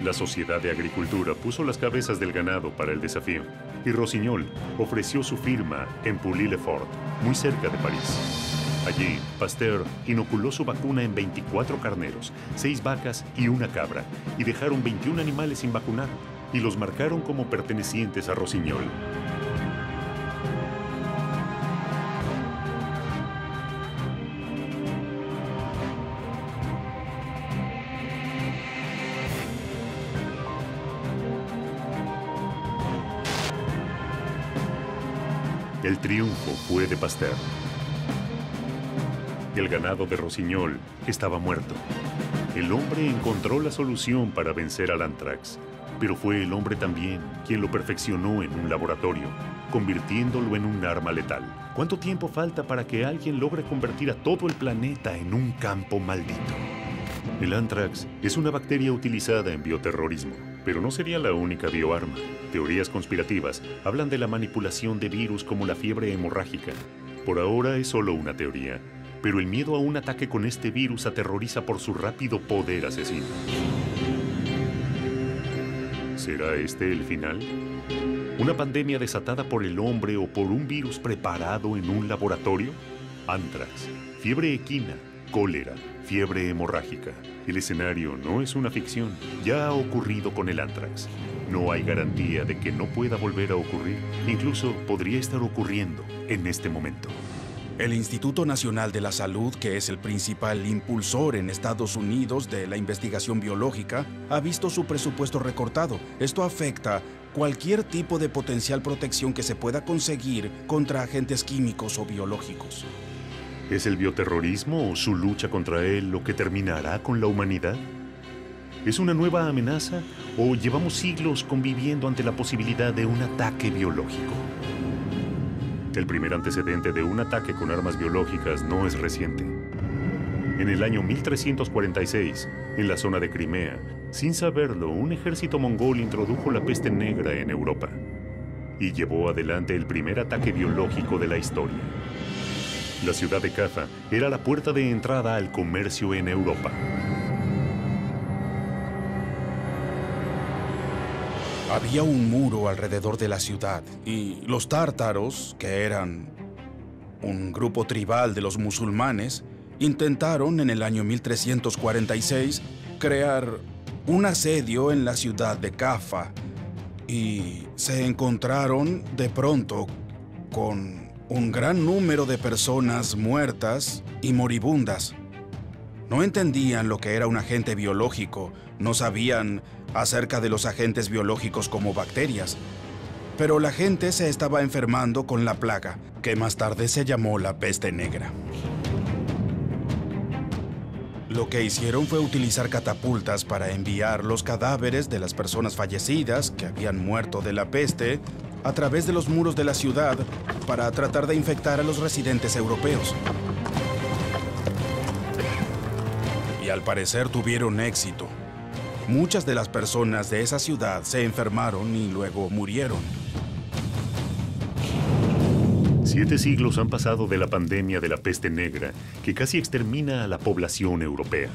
La Sociedad de Agricultura puso las cabezas del ganado para el desafío y Rossignol ofreció su firma en Pouilly-le-Fort, muy cerca de París. Allí, Pasteur inoculó su vacuna en 24 carneros, 6 vacas y una cabra, y dejaron 21 animales sin vacunar, y los marcaron como pertenecientes a Rossignol. El triunfo fue de Pasteur. El ganado de Rossignol estaba muerto. El hombre encontró la solución para vencer al anthrax, pero fue el hombre también quien lo perfeccionó en un laboratorio, convirtiéndolo en un arma letal. ¿Cuánto tiempo falta para que alguien logre convertir a todo el planeta en un campo maldito? El anthrax es una bacteria utilizada en bioterrorismo, pero no sería la única bioarma. Teorías conspirativas hablan de la manipulación de virus como la fiebre hemorrágica. Por ahora es solo una teoría, pero el miedo a un ataque con este virus aterroriza por su rápido poder asesino. ¿Será este el final? ¿Una pandemia desatada por el hombre o por un virus preparado en un laboratorio? Anthrax, fiebre equina, cólera, fiebre hemorrágica. El escenario no es una ficción. Ya ha ocurrido con el anthrax. No hay garantía de que no pueda volver a ocurrir. Incluso podría estar ocurriendo en este momento. El Instituto Nacional de la Salud, que es el principal impulsor en Estados Unidos de la investigación biológica, ha visto su presupuesto recortado. Esto afecta cualquier tipo de potencial protección que se pueda conseguir contra agentes químicos o biológicos. ¿Es el bioterrorismo o su lucha contra él lo que terminará con la humanidad? ¿Es una nueva amenaza o llevamos siglos conviviendo ante la posibilidad de un ataque biológico? El primer antecedente de un ataque con armas biológicas no es reciente. En el año 1346, en la zona de Crimea, Sin saberlo, un ejército mongol introdujo la peste negra en Europa y llevó adelante el primer ataque biológico de la historia. La ciudad de Caffa era la puerta de entrada al comercio en Europa. Había un muro alrededor de la ciudad y los tártaros, que eran un grupo tribal de los musulmanes, intentaron en el año 1346 crear un asedio en la ciudad de Caffa y se encontraron de pronto con un gran número de personas muertas y moribundas. No entendían lo que era un agente biológico, no sabían acerca de los agentes biológicos como bacterias, pero la gente se estaba enfermando con la plaga, que más tarde se llamó la peste negra. Lo que hicieron fue utilizar catapultas para enviar los cadáveres de las personas fallecidas que habían muerto de la peste a través de los muros de la ciudad para tratar de infectar a los residentes europeos. Y al parecer tuvieron éxito. Muchas de las personas de esa ciudad se enfermaron y luego murieron. 7 siglos han pasado de la pandemia de la peste negra, que casi extermina a la población europea.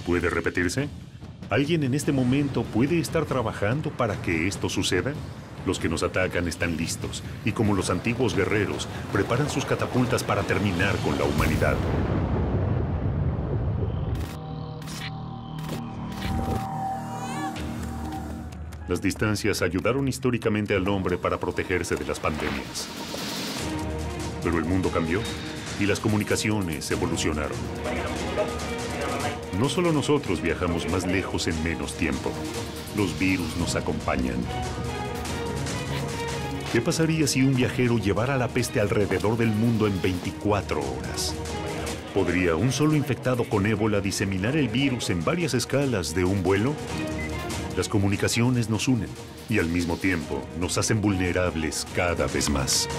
¿Puede repetirse? ¿Alguien en este momento puede estar trabajando para que esto suceda? Los que nos atacan están listos, y como los antiguos guerreros, preparan sus catapultas para terminar con la humanidad. Las distancias ayudaron históricamente al hombre para protegerse de las pandemias. Pero el mundo cambió y las comunicaciones evolucionaron. No solo nosotros viajamos más lejos en menos tiempo. Los virus nos acompañan. ¿Qué pasaría si un viajero llevara la peste alrededor del mundo en 24 horas? ¿Podría un solo infectado con ébola diseminar el virus en varias escalas de un vuelo? Las comunicaciones nos unen y al mismo tiempo nos hacen vulnerables cada vez más.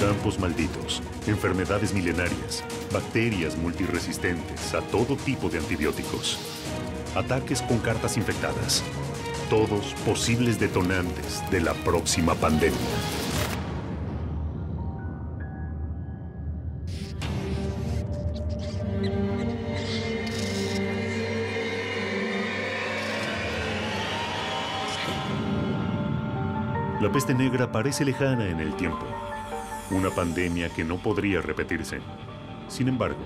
Campos malditos, enfermedades milenarias, bacterias multiresistentes a todo tipo de antibióticos, ataques con cartas infectadas, todos posibles detonantes de la próxima pandemia. La peste negra parece lejana en el tiempo. Una pandemia que no podría repetirse. Sin embargo,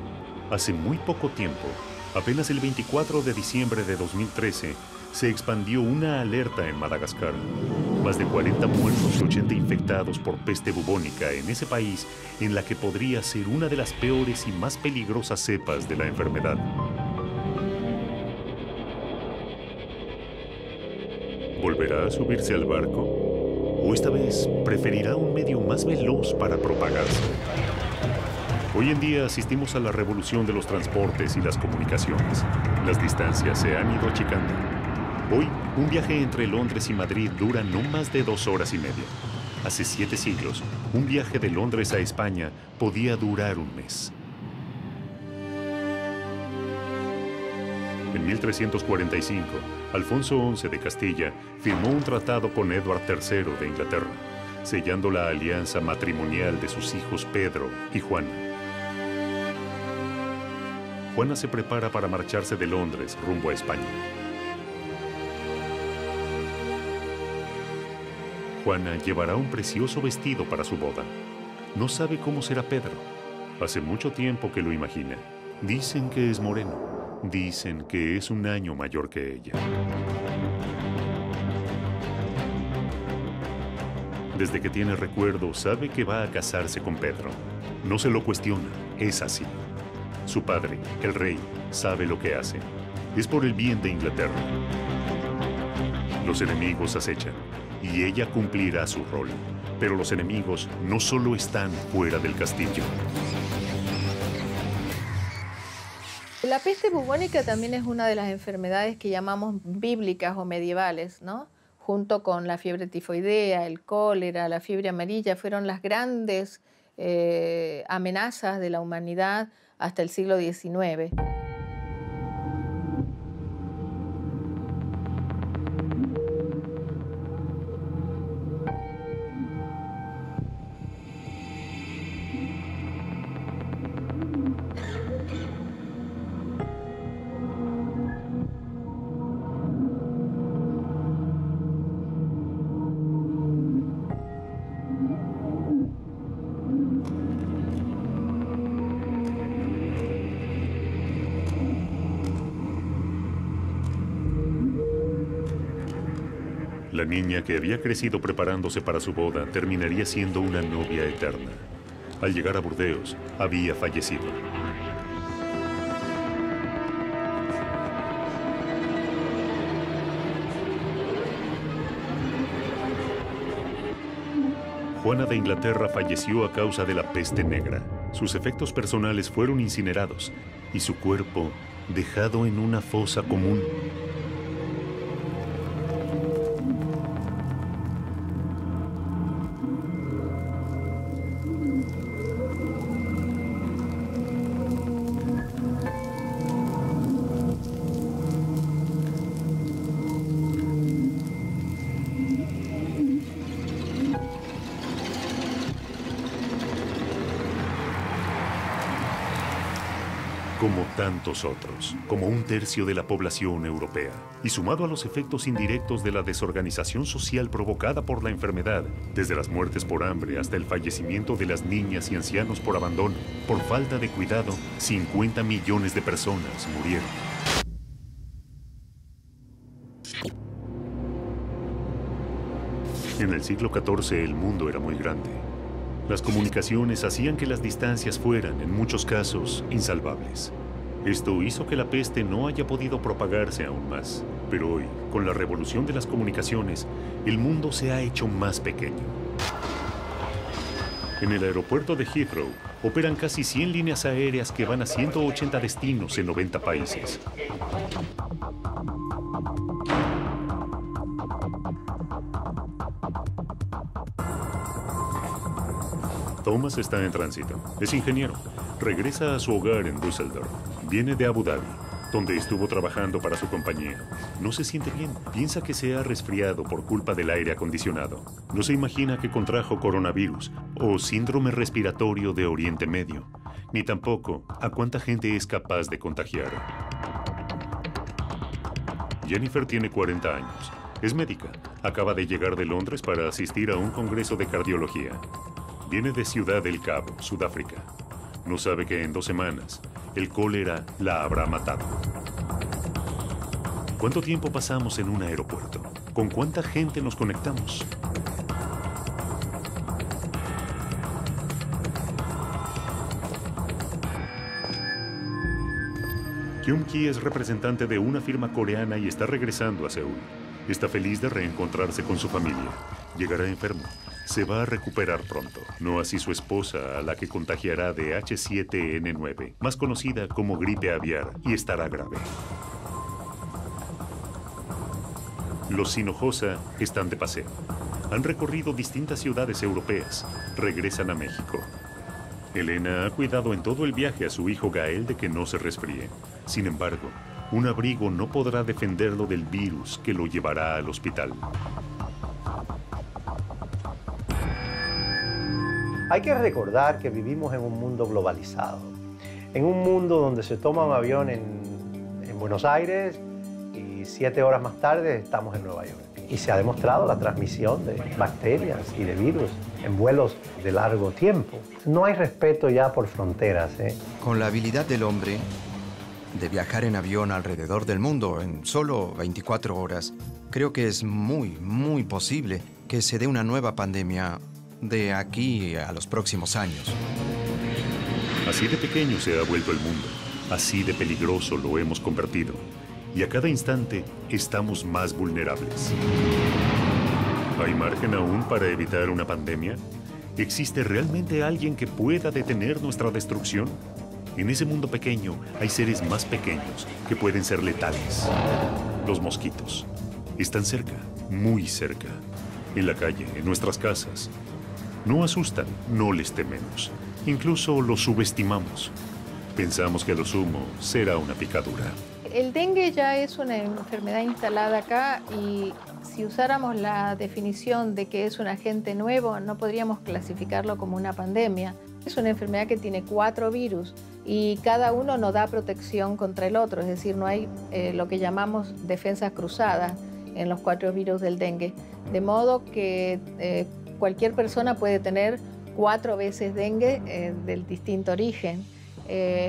hace muy poco tiempo, apenas el 24 de diciembre de 2013, se expandió una alerta en Madagascar. Más de 40 muertos y 80 infectados por peste bubónica en ese país, en la que podría ser una de las peores y más peligrosas cepas de la enfermedad. ¿Volverá a subirse al barco? ¿O esta vez preferirá un medio más veloz para propagarse? Hoy en día asistimos a la revolución de los transportes y las comunicaciones. Las distancias se han ido achicando. Hoy, un viaje entre Londres y Madrid dura no más de 2 horas y media. Hace 7 siglos, un viaje de Londres a España podía durar un mes. En 1345, Alfonso XI de Castilla firmó un tratado con Eduardo III de Inglaterra, sellando la alianza matrimonial de sus hijos Pedro y Juana. Juana se prepara para marcharse de Londres rumbo a España. Juana llevará un precioso vestido para su boda. No sabe cómo será Pedro. Hace mucho tiempo que lo imagina. Dicen que es moreno. Dicen que es un año mayor que ella. Desde que tiene recuerdo, sabe que va a casarse con Pedro. No se lo cuestiona, es así. Su padre, el rey, sabe lo que hace. Es por el bien de Inglaterra. Los enemigos acechan, y ella cumplirá su rol. Pero los enemigos no solo están fuera del castillo. La peste bubónica también es una de las enfermedades que llamamos bíblicas o medievales, ¿no? Junto con la fiebre tifoidea, el cólera, la fiebre amarilla, fueron las grandes amenazas de la humanidad hasta el siglo XIX. La niña que había crecido preparándose para su boda terminaría siendo una novia eterna. Al llegar a Burdeos, había fallecido. Juana de Inglaterra falleció a causa de la peste negra. Sus efectos personales fueron incinerados y su cuerpo dejado en una fosa común. Como tantos otros, como un tercio de la población europea, y sumado a los efectos indirectos de la desorganización social provocada por la enfermedad, desde las muertes por hambre hasta el fallecimiento de las niñas y ancianos por abandono, por falta de cuidado, 50 millones de personas murieron. En el siglo XIV el mundo era muy grande. Las comunicaciones hacían que las distancias fueran, en muchos casos, insalvables. Esto hizo que la peste no haya podido propagarse aún más. Pero hoy, con la revolución de las comunicaciones, el mundo se ha hecho más pequeño. En el aeropuerto de Heathrow, operan casi 100 líneas aéreas que van a 180 destinos en 90 países. Thomas está en tránsito. Es ingeniero. Regresa a su hogar en Düsseldorf. Viene de Abu Dhabi, donde estuvo trabajando para su compañía. No se siente bien. Piensa que se ha resfriado por culpa del aire acondicionado. No se imagina que contrajo coronavirus o síndrome respiratorio de Oriente Medio, ni tampoco a cuánta gente es capaz de contagiar. Jennifer tiene 40 años. Es médica. Acaba de llegar de Londres para asistir a un congreso de cardiología. Viene de Ciudad del Cabo, Sudáfrica. No sabe que en 2 semanas el cólera la habrá matado. ¿Cuánto tiempo pasamos en un aeropuerto? ¿Con cuánta gente nos conectamos? Kyung-ki es representante de una firma coreana y está regresando a Seúl. Está feliz de reencontrarse con su familia. Llegará enfermo. Se va a recuperar pronto. No así su esposa, a la que contagiará de H7N9, más conocida como gripe aviar, y estará grave. Los Hinojosa están de paseo. Han recorrido distintas ciudades europeas. Regresan a México. Elena ha cuidado en todo el viaje a su hijo Gael de que no se resfríe. Sin embargo, un abrigo no podrá defenderlo del virus que lo llevará al hospital. Hay que recordar que vivimos en un mundo globalizado, en un mundo donde se toma un avión en Buenos Aires y 7 horas más tarde estamos en Nueva York. Y se ha demostrado la transmisión de bacterias y de virus en vuelos de largo tiempo. No hay respeto ya por fronteras. Con la habilidad del hombre de viajar en avión alrededor del mundo en solo 24 horas, creo que es muy posible que se dé una nueva pandemia de aquí a los próximos años. Así de pequeño se ha vuelto el mundo. Así de peligroso lo hemos convertido. Y a cada instante estamos más vulnerables. ¿Hay margen aún para evitar una pandemia? ¿Existe realmente alguien que pueda detener nuestra destrucción? En ese mundo pequeño hay seres más pequeños que pueden ser letales. Los mosquitos. Están cerca, muy cerca. En la calle, en nuestras casas. No asustan, no les tememos. Incluso los subestimamos. Pensamos que a lo sumo será una picadura. El dengue ya es una enfermedad instalada acá y si usáramos la definición de que es un agente nuevo, no podríamos clasificarlo como una pandemia. Es una enfermedad que tiene 4 virus y cada uno no da protección contra el otro, es decir, no hay lo que llamamos defensas cruzadas en los 4 virus del dengue. De modo que cualquier persona puede tener 4 veces dengue del distinto origen.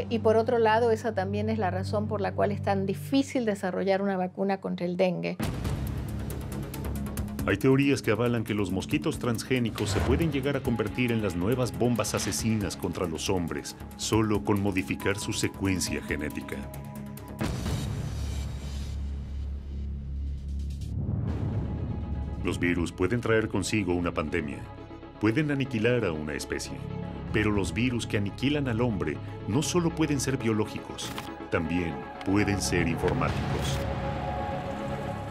Y por otro lado, esa también es la razón por la cual es tan difícil desarrollar una vacuna contra el dengue. Hay teorías que avalan que los mosquitos transgénicos se pueden llegar a convertir en las nuevas bombas asesinas contra los hombres, solo con modificar su secuencia genética. Los virus pueden traer consigo una pandemia, pueden aniquilar a una especie, pero los virus que aniquilan al hombre no solo pueden ser biológicos, también pueden ser informáticos.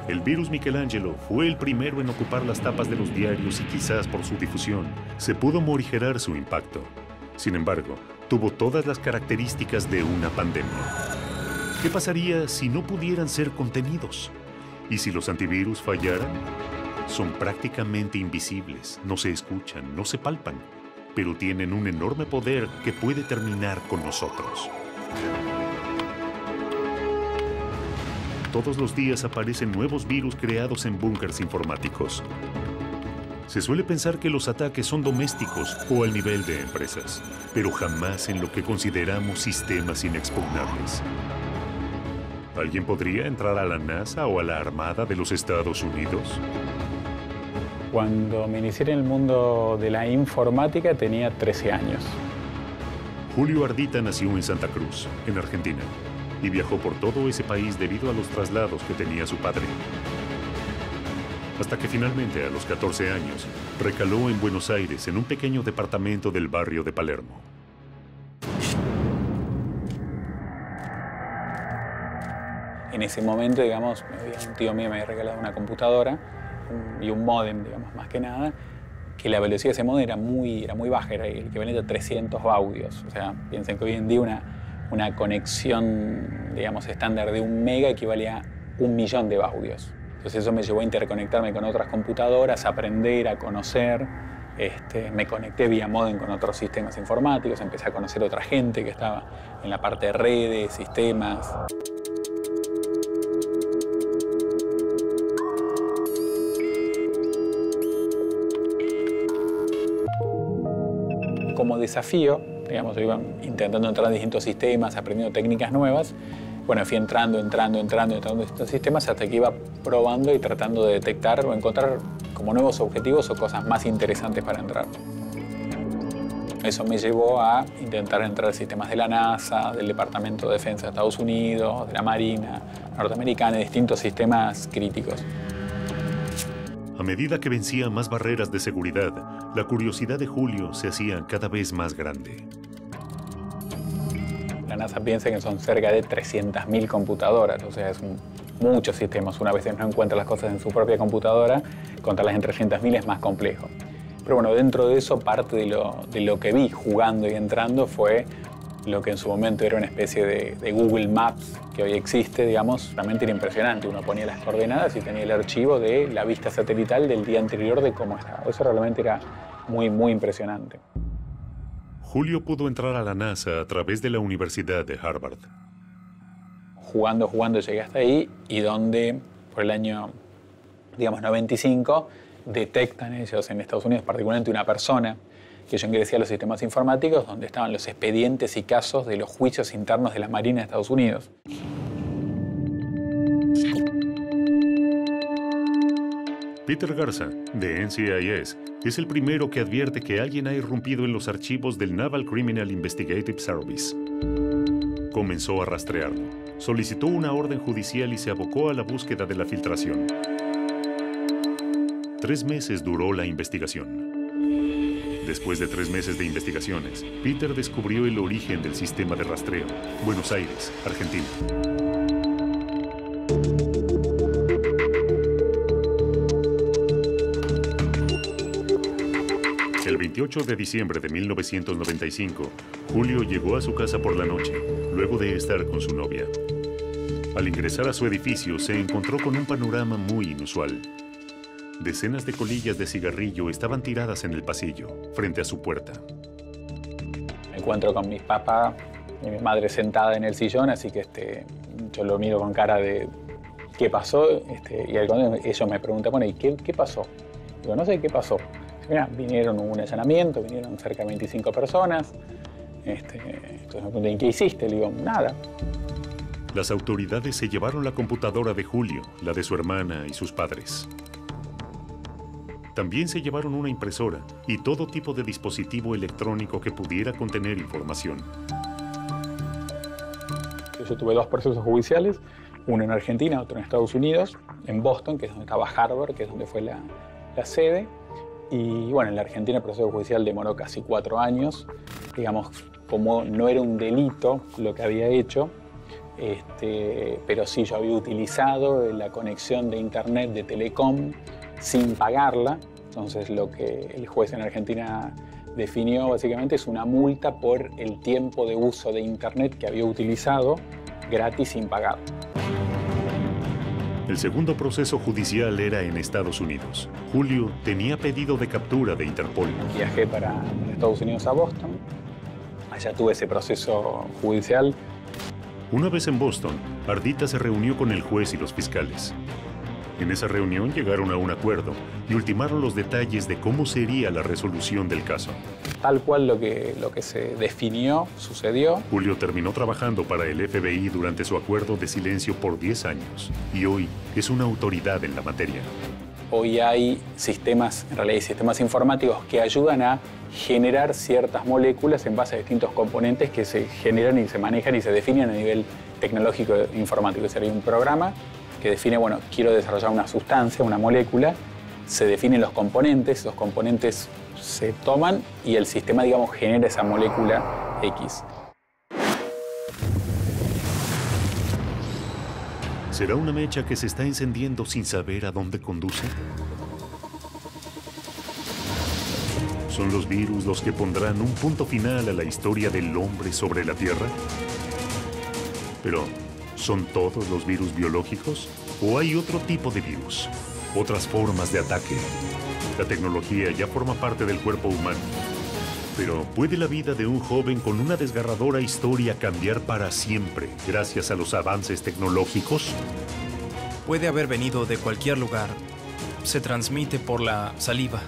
El virus Michelangelo fue el primero en ocupar las tapas de los diarios y quizás por su difusión se pudo morigerar su impacto. Sin embargo, tuvo todas las características de una pandemia. ¿Qué pasaría si no pudieran ser contenidos? ¿Y si los antivirus fallaran? Son prácticamente invisibles, no se escuchan, no se palpan, pero tienen un enorme poder que puede terminar con nosotros. Todos los días aparecen nuevos virus creados en búnkers informáticos. Se suele pensar que los ataques son domésticos o al nivel de empresas, pero jamás en lo que consideramos sistemas inexpugnables. ¿Alguien podría entrar a la NASA o a la Armada de los Estados Unidos? Cuando me inicié en el mundo de la informática tenía 13 años. Julio Ardita nació en Santa Cruz, en Argentina, y viajó por todo ese país debido a los traslados que tenía su padre. Hasta que finalmente, a los 14 años, recaló en Buenos Aires, en un pequeño departamento del barrio de Palermo. En ese momento, digamos, un tío mío me había regalado una computadora y un módem, digamos, más que nada, que la velocidad de ese módem era muy baja, era el equivalente a 300 baudios. O sea, piensen que hoy en día una conexión, digamos, estándar de 1 mega equivalía a 1 millón de baudios. Entonces eso me llevó a interconectarme con otras computadoras, a aprender, a conocer. Me conecté vía módem con otros sistemas informáticos, empecé a conocer a otra gente que estaba en la parte de redes, sistemas. Como desafío, digamos, iba intentando entrar en distintos sistemas, aprendiendo técnicas nuevas. Bueno, fui entrando en distintos sistemas hasta que iba probando y tratando de detectar o encontrar como nuevos objetivos o cosas más interesantes para entrar. Eso me llevó a intentar entrar en sistemas de la NASA, del Departamento de Defensa de Estados Unidos, de la Marina norteamericana, distintos sistemas críticos. A medida que vencía más barreras de seguridad, la curiosidad de Julio se hacía cada vez más grande. La NASA piensa que son cerca de 300.000 computadoras, o sea, es muchos sistemas. Una vez no encuentra las cosas en su propia computadora, contarlas en 300.000 es más complejo. Pero bueno, dentro de eso, parte de lo que vi jugando y entrando fue lo que en su momento era una especie de Google Maps que hoy existe, digamos, realmente era impresionante. Uno ponía las coordenadas y tenía el archivo de la vista satelital del día anterior de cómo estaba. Eso realmente era muy impresionante. Julio pudo entrar a la NASA a través de la Universidad de Harvard. Jugando llegué hasta ahí y donde por el año, digamos, 95 detectan ellos en Estados Unidos, particularmente una persona que yo ingresé a los sistemas informáticos donde estaban los expedientes y casos de los juicios internos de la Marina de Estados Unidos. Peter Garza, de NCIS, es el primero que advierte que alguien ha irrumpido en los archivos del Naval Criminal Investigative Service. Comenzó a rastrearlo, solicitó una orden judicial y se abocó a la búsqueda de la filtración. 3 meses duró la investigación. Después de 3 meses de investigaciones, Peter descubrió el origen del sistema de rastreo. Buenos Aires, Argentina. El 28 de diciembre de 1995, Julio llegó a su casa por la noche, luego de estar con su novia. Al ingresar a su edificio, se encontró con un panorama muy inusual. Decenas de colillas de cigarrillo estaban tiradas en el pasillo, frente a su puerta. Me encuentro con mis papás y mi madre sentada en el sillón, así que yo lo miro con cara de ¿qué pasó? Y ellos me preguntan, bueno, ¿y qué pasó? Digo, no sé qué pasó. Mira, vinieron un allanamiento, vinieron cerca de 25 personas. Entonces me preguntan, ¿qué hiciste? Le digo, nada. Las autoridades se llevaron la computadora de Julio, la de su hermana y sus padres. También se llevaron una impresora y todo tipo de dispositivo electrónico que pudiera contener información. Yo tuve 2 procesos judiciales, uno en Argentina, otro en Estados Unidos, en Boston, que es donde estaba Harvard, que es donde fue la sede. Y bueno, en la Argentina el proceso judicial demoró casi 4 años. Digamos, como no era un delito lo que había hecho, pero sí yo había utilizado la conexión de internet de Telecom sin pagarla. Entonces lo que el juez en Argentina definió básicamente es una multa por el tiempo de uso de internet que había utilizado gratis sin pagar. El segundo proceso judicial era en Estados Unidos. Julio tenía pedido de captura de Interpol. Viajé para Estados Unidos a Boston. Allá tuve ese proceso judicial. Una vez en Boston, Ardita se reunió con el juez y los fiscales. En esa reunión llegaron a un acuerdo y ultimaron los detalles de cómo sería la resolución del caso. Tal cual lo que se definió sucedió. Julio terminó trabajando para el FBI durante su acuerdo de silencio por 10 años y hoy es una autoridad en la materia. Hoy hay sistemas, en realidad hay sistemas informáticos que ayudan a generar ciertas moléculas en base a distintos componentes que se generan y se manejan y se definen a nivel tecnológico informático. Es decir, hay un programa que define, bueno, quiero desarrollar una sustancia, una molécula, se definen los componentes se toman y el sistema, digamos, genera esa molécula X. ¿Será una mecha que se está encendiendo sin saber a dónde conduce? ¿Son los virus los que pondrán un punto final a la historia del hombre sobre la Tierra? Pero, ¿son todos los virus biológicos? ¿O hay otro tipo de virus? Otras formas de ataque. La tecnología ya forma parte del cuerpo humano. Pero, ¿puede la vida de un joven con una desgarradora historia cambiar para siempre gracias a los avances tecnológicos? Puede haber venido de cualquier lugar. Se transmite por la saliva.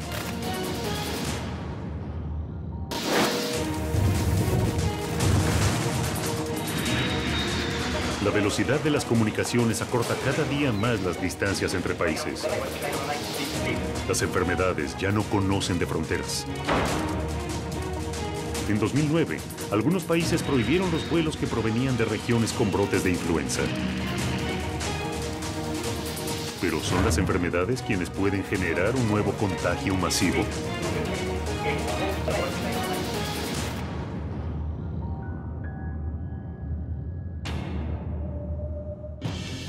La velocidad de las comunicaciones acorta cada día más las distancias entre países. Las enfermedades ya no conocen de fronteras. En 2009, algunos países prohibieron los vuelos que provenían de regiones con brotes de influenza. ¿Pero son las enfermedades quienes pueden generar un nuevo contagio masivo?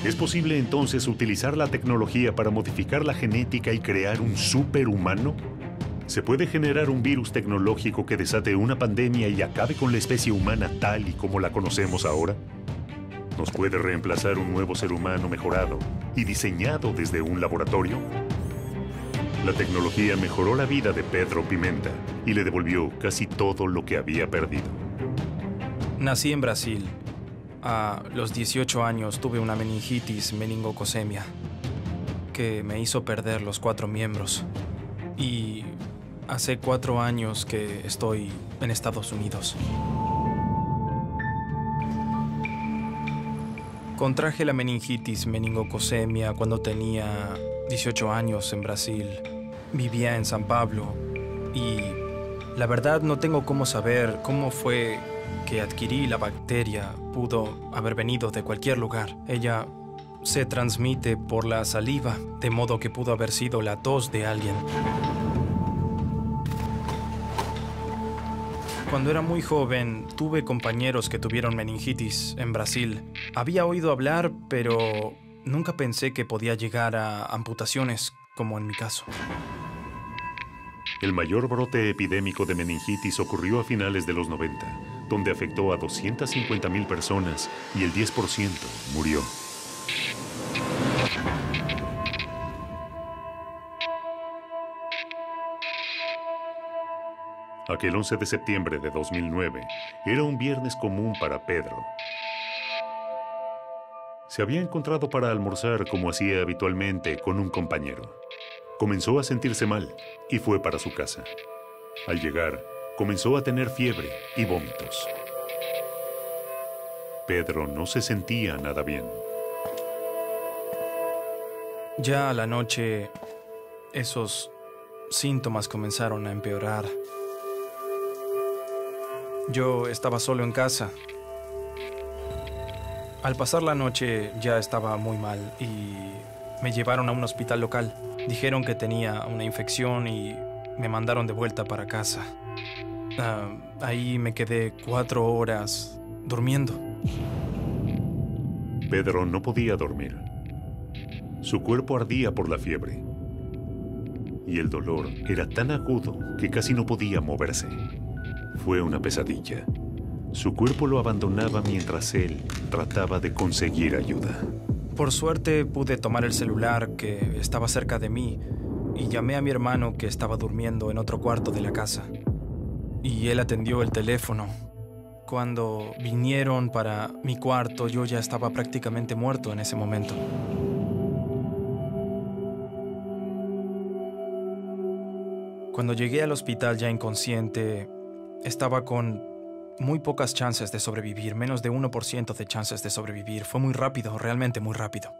¿Es posible entonces utilizar la tecnología para modificar la genética y crear un superhumano? ¿Se puede generar un virus tecnológico que desate una pandemia y acabe con la especie humana tal y como la conocemos ahora? ¿Nos puede reemplazar un nuevo ser humano mejorado y diseñado desde un laboratorio? La tecnología mejoró la vida de Pedro Pimenta y le devolvió casi todo lo que había perdido. Nací en Brasil. A los 18 años tuve una meningitis meningococcemia que me hizo perder los 4 miembros. Y hace 4 años que estoy en Estados Unidos. Contraje la meningitis meningococcemia cuando tenía 18 años en Brasil. Vivía en San Pablo y la verdad no tengo cómo saber cómo fue que adquirí la bacteria. Pudo haber venido de cualquier lugar. Ella se transmite por la saliva, de modo que pudo haber sido la tos de alguien. Cuando era muy joven, tuve compañeros que tuvieron meningitis en Brasil. Había oído hablar, pero nunca pensé que podía llegar a amputaciones, como en mi caso. El mayor brote epidémico de meningitis ocurrió a finales de los 90, donde afectó a 250,000 personas y el 10% murió. Aquel 11 de septiembre de 2009 era un viernes común para Pedro. Se había encontrado para almorzar como hacía habitualmente con un compañero. Comenzó a sentirse mal y fue para su casa. Al llegar, comenzó a tener fiebre y vómitos. Pedro no se sentía nada bien. Ya a la noche, esos síntomas comenzaron a empeorar. Yo estaba solo en casa. Al pasar la noche ya estaba muy mal y me llevaron a un hospital local. Dijeron que tenía una infección y me mandaron de vuelta para casa. Ahí me quedé 4 horas durmiendo. Pedro no podía dormir. Su cuerpo ardía por la fiebre. Y el dolor era tan agudo que casi no podía moverse. Fue una pesadilla. Su cuerpo lo abandonaba mientras él trataba de conseguir ayuda. Por suerte pude tomar el celular que estaba cerca de mí y llamé a mi hermano que estaba durmiendo en otro cuarto de la casa. Y él atendió el teléfono. Cuando vinieron para mi cuarto, yo ya estaba prácticamente muerto en ese momento. Cuando llegué al hospital ya inconsciente, estaba con muy pocas chances de sobrevivir, menos de 1% de chances de sobrevivir. Fue muy rápido, realmente muy rápido.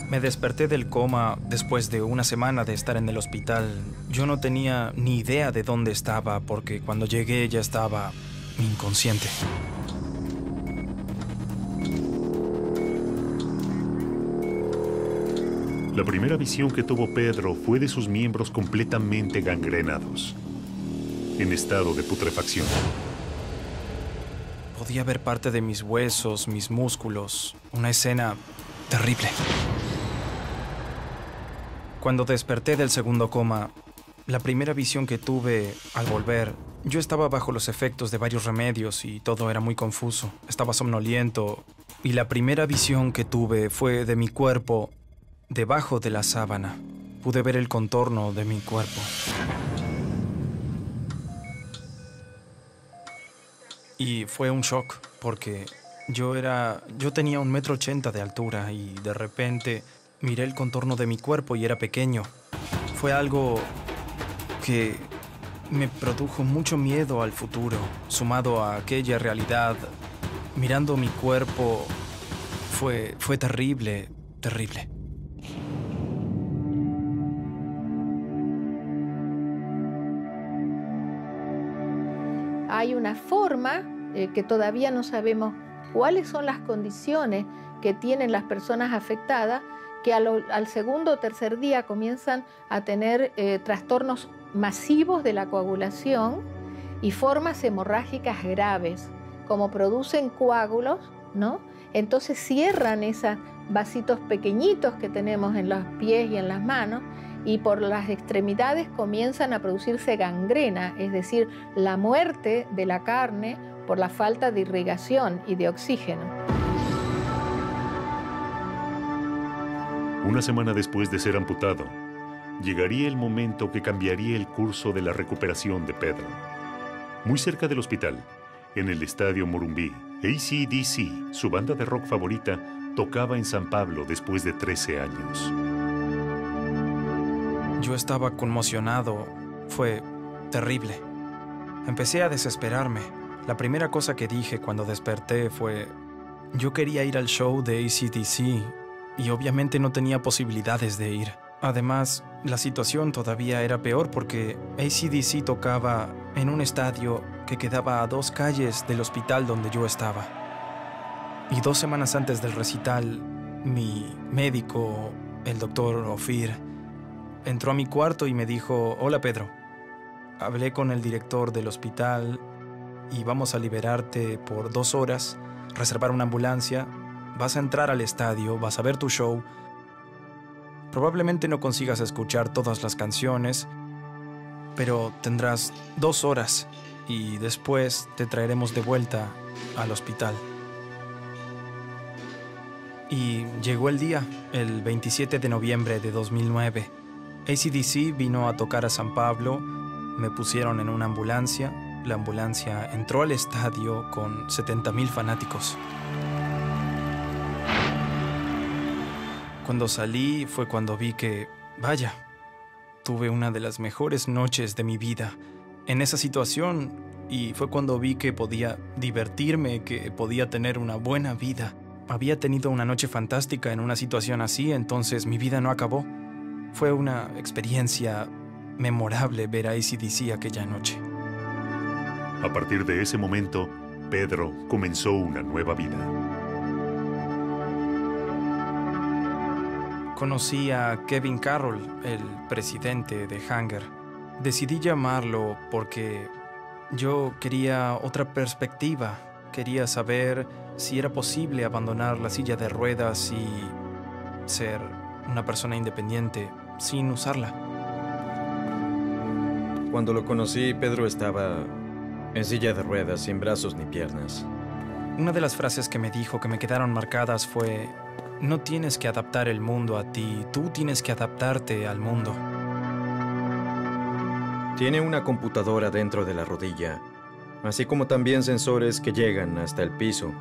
Me desperté del coma después de una semana de estar en el hospital. Yo no tenía ni idea de dónde estaba porque cuando llegué ya estaba inconsciente. La primera visión que tuvo Pedro fue de sus miembros completamente gangrenados, en estado de putrefacción. Podía ver parte de mis huesos, mis músculos, una escena terrible. Cuando desperté del segundo coma, la primera visión que tuve al volver, yo estaba bajo los efectos de varios remedios y todo era muy confuso. Estaba somnoliento y la primera visión que tuve fue de mi cuerpo debajo de la sábana. Pude ver el contorno de mi cuerpo. Y fue un shock porque yo tenía 1,80 m de altura y de repente miré el contorno de mi cuerpo y era pequeño. Fue algo que me produjo mucho miedo al futuro, sumado a aquella realidad. Mirando mi cuerpo fue terrible, terrible. Hay una forma que todavía no sabemos cuáles son las condiciones que tienen las personas afectadas, que al segundo o tercer día comienzan a tener trastornos masivos de la coagulación y formas hemorrágicas graves, como producen coágulos, ¿no? Entonces cierran esos vasitos pequeñitos que tenemos en los pies y en las manos, y por las extremidades comienzan a producirse gangrena, es decir, la muerte de la carne por la falta de irrigación y de oxígeno. Una semana después de ser amputado, llegaría el momento que cambiaría el curso de la recuperación de Pedro. Muy cerca del hospital, en el estadio Morumbi, AC/DC, su banda de rock favorita, tocaba en San Pablo después de 13 años. Yo estaba conmocionado. Fue terrible. Empecé a desesperarme. La primera cosa que dije cuando desperté fue: yo quería ir al show de AC/DC y obviamente no tenía posibilidades de ir. Además, la situación todavía era peor porque AC/DC tocaba en un estadio que quedaba a 2 calles del hospital donde yo estaba. Y 2 semanas antes del recital, mi médico, el doctor Ofir, entró a mi cuarto y me dijo: hola, Pedro. Hablé con el director del hospital y vamos a liberarte por 2 horas, reservar una ambulancia, vas a entrar al estadio, vas a ver tu show. Probablemente no consigas escuchar todas las canciones, pero tendrás 2 horas y después te traeremos de vuelta al hospital. Y llegó el día, el 27 de noviembre de 2009. AC/DC vino a tocar a San Pablo, me pusieron en una ambulancia. La ambulancia entró al estadio con 70,000 fanáticos. Cuando salí fue cuando vi que, vaya, tuve una de las mejores noches de mi vida en esa situación, y fue cuando vi que podía divertirme, que podía tener una buena vida. Había tenido una noche fantástica en una situación así, entonces mi vida no acabó. Fue una experiencia memorable ver a AC/DC aquella noche. A partir de ese momento, Pedro comenzó una nueva vida. Conocí a Kevin Carroll, el presidente de Hanger. Decidí llamarlo porque yo quería otra perspectiva. Quería saber si era posible abandonar la silla de ruedas y ser una persona independiente sin usarla. Cuando lo conocí, Pedro estaba en silla de ruedas, sin brazos ni piernas. Una de las frases que me dijo que me quedaron marcadas fue: no tienes que adaptar el mundo a ti, tú tienes que adaptarte al mundo. Tiene una computadora dentro de la rodilla, así como también sensores que llegan hasta el piso.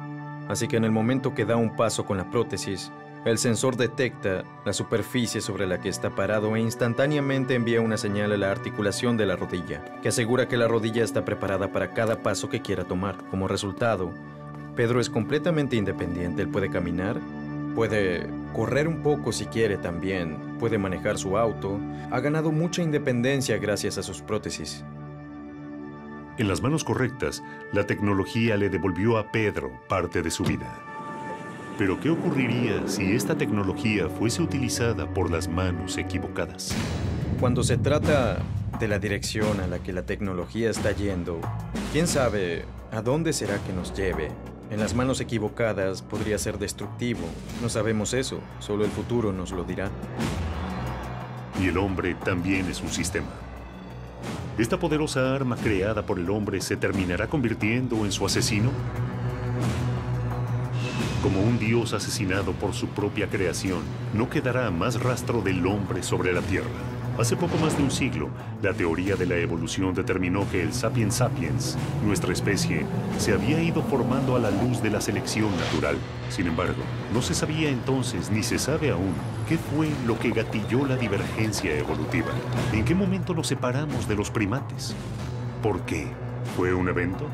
Así que en el momento que da un paso con la prótesis, el sensor detecta la superficie sobre la que está parado e instantáneamente envía una señal a la articulación de la rodilla, que asegura que la rodilla está preparada para cada paso que quiera tomar. Como resultado, Pedro es completamente independiente. Él puede caminar, puede correr un poco si quiere también, puede manejar su auto. Ha ganado mucha independencia gracias a sus prótesis. En las manos correctas, la tecnología le devolvió a Pedro parte de su vida. Pero ¿qué ocurriría si esta tecnología fuese utilizada por las manos equivocadas? Cuando se trata de la dirección a la que la tecnología está yendo, ¿quién sabe a dónde será que nos lleve? En las manos equivocadas podría ser destructivo. No sabemos eso, solo el futuro nos lo dirá. Y el hombre también es un sistema. ¿Esta poderosa arma creada por el hombre se terminará convirtiendo en su asesino? Como un dios asesinado por su propia creación, no quedará más rastro del hombre sobre la Tierra. Hace poco más de un siglo, la teoría de la evolución determinó que el Sapiens sapiens, nuestra especie, se había ido formando a la luz de la selección natural. Sin embargo, no se sabía entonces, ni se sabe aún, qué fue lo que gatilló la divergencia evolutiva. ¿En qué momento nos separamos de los primates? ¿Por qué? ¿Fue un evento?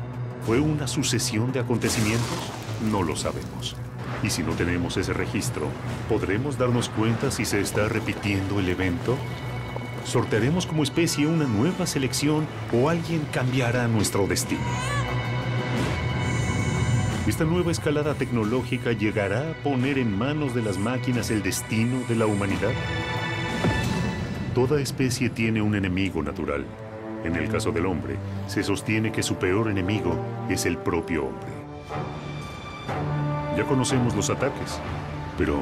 ¿Fue una sucesión de acontecimientos? No lo sabemos. Y si no tenemos ese registro, ¿podremos darnos cuenta si se está repitiendo el evento? ¿Sortearemos como especie una nueva selección o alguien cambiará nuestro destino? ¿Esta nueva escalada tecnológica llegará a poner en manos de las máquinas el destino de la humanidad? Toda especie tiene un enemigo natural. En el caso del hombre, se sostiene que su peor enemigo es el propio hombre. Ya conocemos los ataques, pero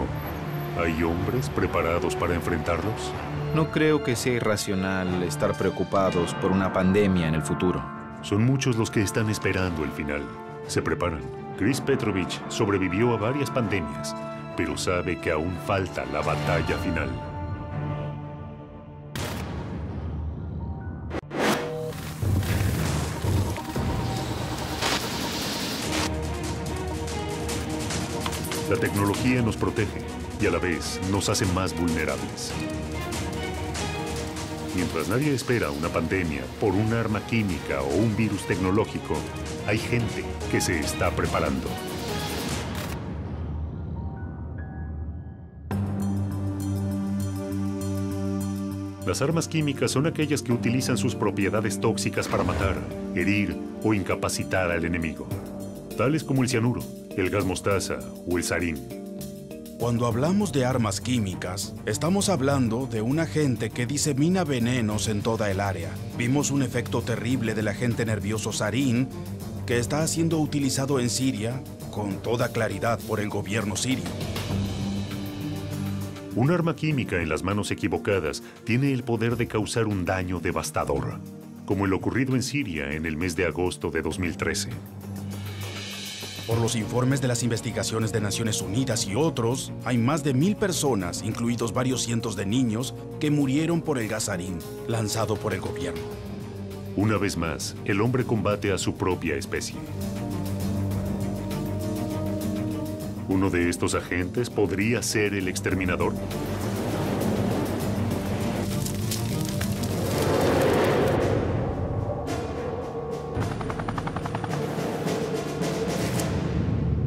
¿hay hombres preparados para enfrentarlos? No creo que sea irracional estar preocupados por una pandemia en el futuro. Son muchos los que están esperando el final. Se preparan. Chris Petrovich sobrevivió a varias pandemias, pero sabe que aún falta la batalla final. La tecnología nos protege y a la vez nos hace más vulnerables. Mientras nadie espera una pandemia por un arma química o un virus tecnológico, hay gente que se está preparando. Las armas químicas son aquellas que utilizan sus propiedades tóxicas para matar, herir o incapacitar al enemigo, tales como el cianuro, el gas mostaza o el sarín. Cuando hablamos de armas químicas, estamos hablando de un agente que disemina venenos en toda el área. Vimos un efecto terrible del agente nervioso sarín que está siendo utilizado en Siria con toda claridad por el gobierno sirio. Un arma química en las manos equivocadas tiene el poder de causar un daño devastador, como el ocurrido en Siria en el mes de agosto de 2013. Por los informes de las investigaciones de Naciones Unidas y otros, hay más de 1000 personas, incluidos varios cientos de niños, que murieron por el gas sarín lanzado por el gobierno. Una vez más, el hombre combate a su propia especie. ¿Uno de estos agentes podría ser el exterminador?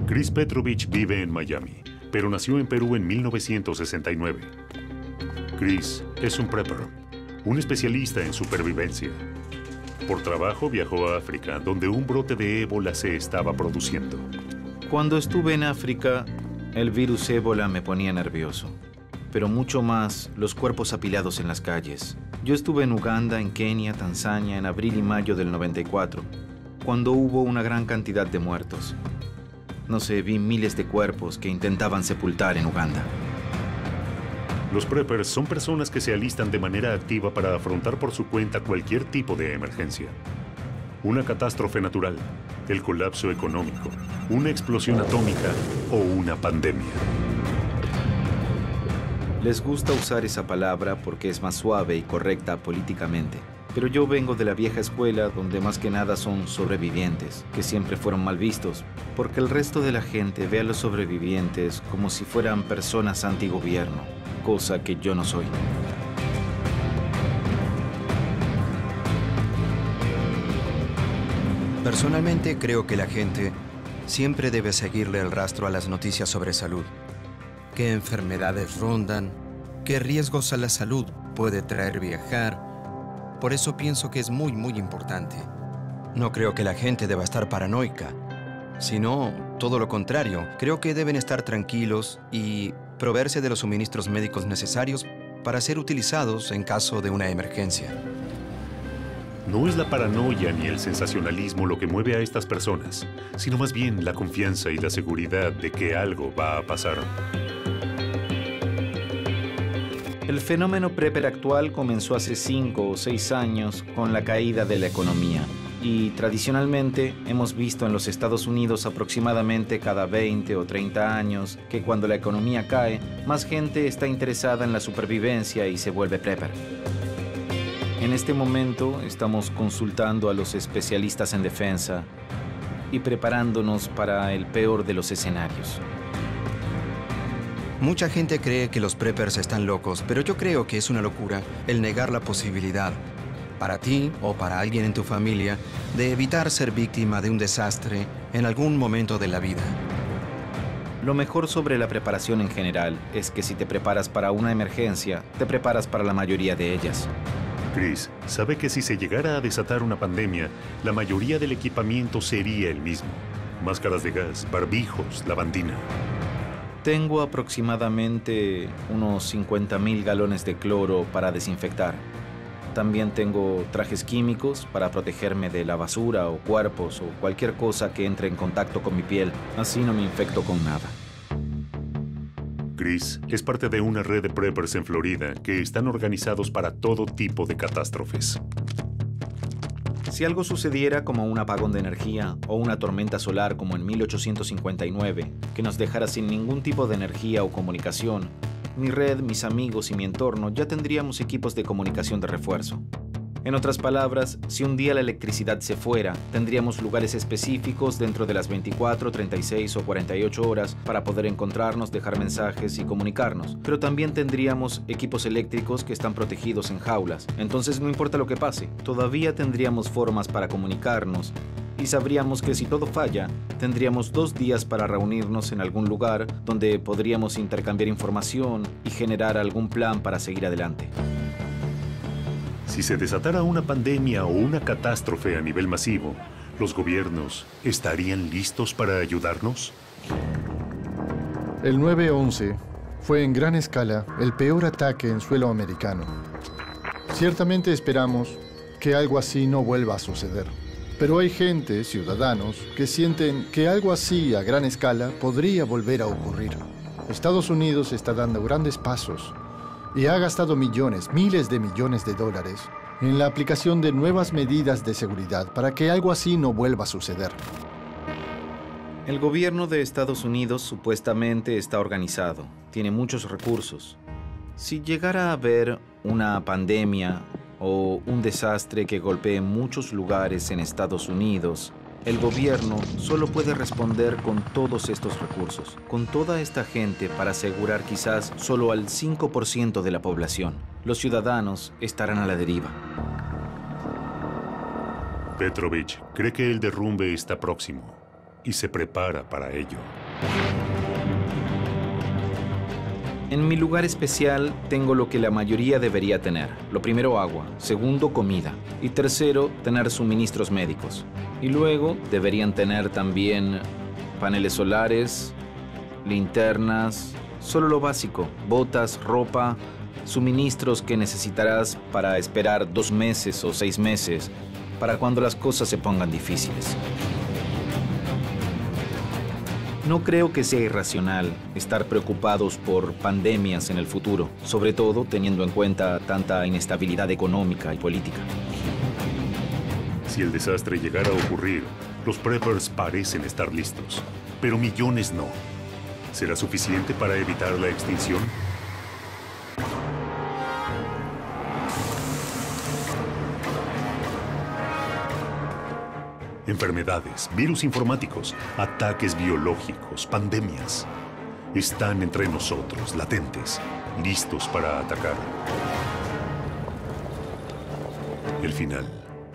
Chris Petrovich vive en Miami, pero nació en Perú en 1969. Chris es un prepper, un especialista en supervivencia. Por trabajo viajó a África, donde un brote de ébola se estaba produciendo. Cuando estuve en África, el virus ébola me ponía nervioso, pero mucho más los cuerpos apilados en las calles. Yo estuve en Uganda, en Kenia, Tanzania, en abril y mayo del 94, cuando hubo una gran cantidad de muertos. No sé, vi miles de cuerpos que intentaban sepultar en Uganda. Los preppers son personas que se alistan de manera activa para afrontar por su cuenta cualquier tipo de emergencia. Una catástrofe natural, el colapso económico, una explosión atómica o una pandemia. Les gusta usar esa palabra porque es más suave y correcta políticamente. Pero yo vengo de la vieja escuela donde más que nada son sobrevivientes, que siempre fueron mal vistos, porque el resto de la gente ve a los sobrevivientes como si fueran personas antigobierno, cosa que yo no soy. Personalmente creo que la gente siempre debe seguirle el rastro a las noticias sobre salud. ¿Qué enfermedades rondan? ¿Qué riesgos a la salud puede traer viajar? Por eso pienso que es muy importante. No creo que la gente deba estar paranoica, sino todo lo contrario. Creo que deben estar tranquilos y proveerse de los suministros médicos necesarios para ser utilizados en caso de una emergencia. No es la paranoia ni el sensacionalismo lo que mueve a estas personas, sino más bien la confianza y la seguridad de que algo va a pasar. El fenómeno prepper actual comenzó hace 5 o 6 años con la caída de la economía. Y tradicionalmente hemos visto en los Estados Unidos aproximadamente cada 20 o 30 años que cuando la economía cae, más gente está interesada en la supervivencia y se vuelve prepper. En este momento estamos consultando a los especialistas en defensa y preparándonos para el peor de los escenarios. Mucha gente cree que los preppers están locos, pero yo creo que es una locura el negar la posibilidad, para ti o para alguien en tu familia, de evitar ser víctima de un desastre en algún momento de la vida. Lo mejor sobre la preparación en general es que si te preparas para una emergencia, te preparas para la mayoría de ellas. Chris sabe que si se llegara a desatar una pandemia, la mayoría del equipamiento sería el mismo. Máscaras de gas, barbijos, lavandina. Tengo aproximadamente unos 50,000 galones de cloro para desinfectar. También tengo trajes químicos para protegerme de la basura o cuerpos o cualquier cosa que entre en contacto con mi piel. Así no me infecto con nada. Chris es parte de una red de preppers en Florida que están organizados para todo tipo de catástrofes. Si algo sucediera como un apagón de energía o una tormenta solar como en 1859, que nos dejara sin ningún tipo de energía o comunicación, mi red, mis amigos y mi entorno ya tendríamos equipos de comunicación de refuerzo. En otras palabras, si un día la electricidad se fuera, tendríamos lugares específicos dentro de las 24, 36 o 48 horas para poder encontrarnos, dejar mensajes y comunicarnos. Pero también tendríamos equipos eléctricos que están protegidos en jaulas. Entonces no importa lo que pase, todavía tendríamos formas para comunicarnos y sabríamos que si todo falla, tendríamos 2 días para reunirnos en algún lugar donde podríamos intercambiar información y generar algún plan para seguir adelante. Si se desatara una pandemia o una catástrofe a nivel masivo, ¿los gobiernos estarían listos para ayudarnos? El 9/11 fue en gran escala el peor ataque en suelo americano. Ciertamente esperamos que algo así no vuelva a suceder. Pero hay gente, ciudadanos, que sienten que algo así a gran escala podría volver a ocurrir. Estados Unidos está dando grandes pasos y ha gastado millones, miles de millones de dólares en la aplicación de nuevas medidas de seguridad para que algo así no vuelva a suceder. El gobierno de Estados Unidos supuestamente está organizado, tiene muchos recursos. Si llegara a haber una pandemia o un desastre que golpee muchos lugares en Estados Unidos, el gobierno solo puede responder con todos estos recursos, con toda esta gente para asegurar quizás solo al 5% de la población. Los ciudadanos estarán a la deriva. Petrovich cree que el derrumbe está próximo y se prepara para ello. En mi lugar especial tengo lo que la mayoría debería tener. Lo primero, agua. Segundo, comida. Y tercero, tener suministros médicos. Y luego deberían tener también paneles solares, linternas, solo lo básico, botas, ropa, suministros que necesitarás para esperar 2 meses o 6 meses, para cuando las cosas se pongan difíciles. No creo que sea irracional estar preocupados por pandemias en el futuro, sobre todo teniendo en cuenta tanta inestabilidad económica y política. Si el desastre llegara a ocurrir, los preppers parecen estar listos, pero millones no. ¿Será suficiente para evitar la extinción? Enfermedades, virus informáticos, ataques biológicos, pandemias. Están entre nosotros, latentes, listos para atacar. El final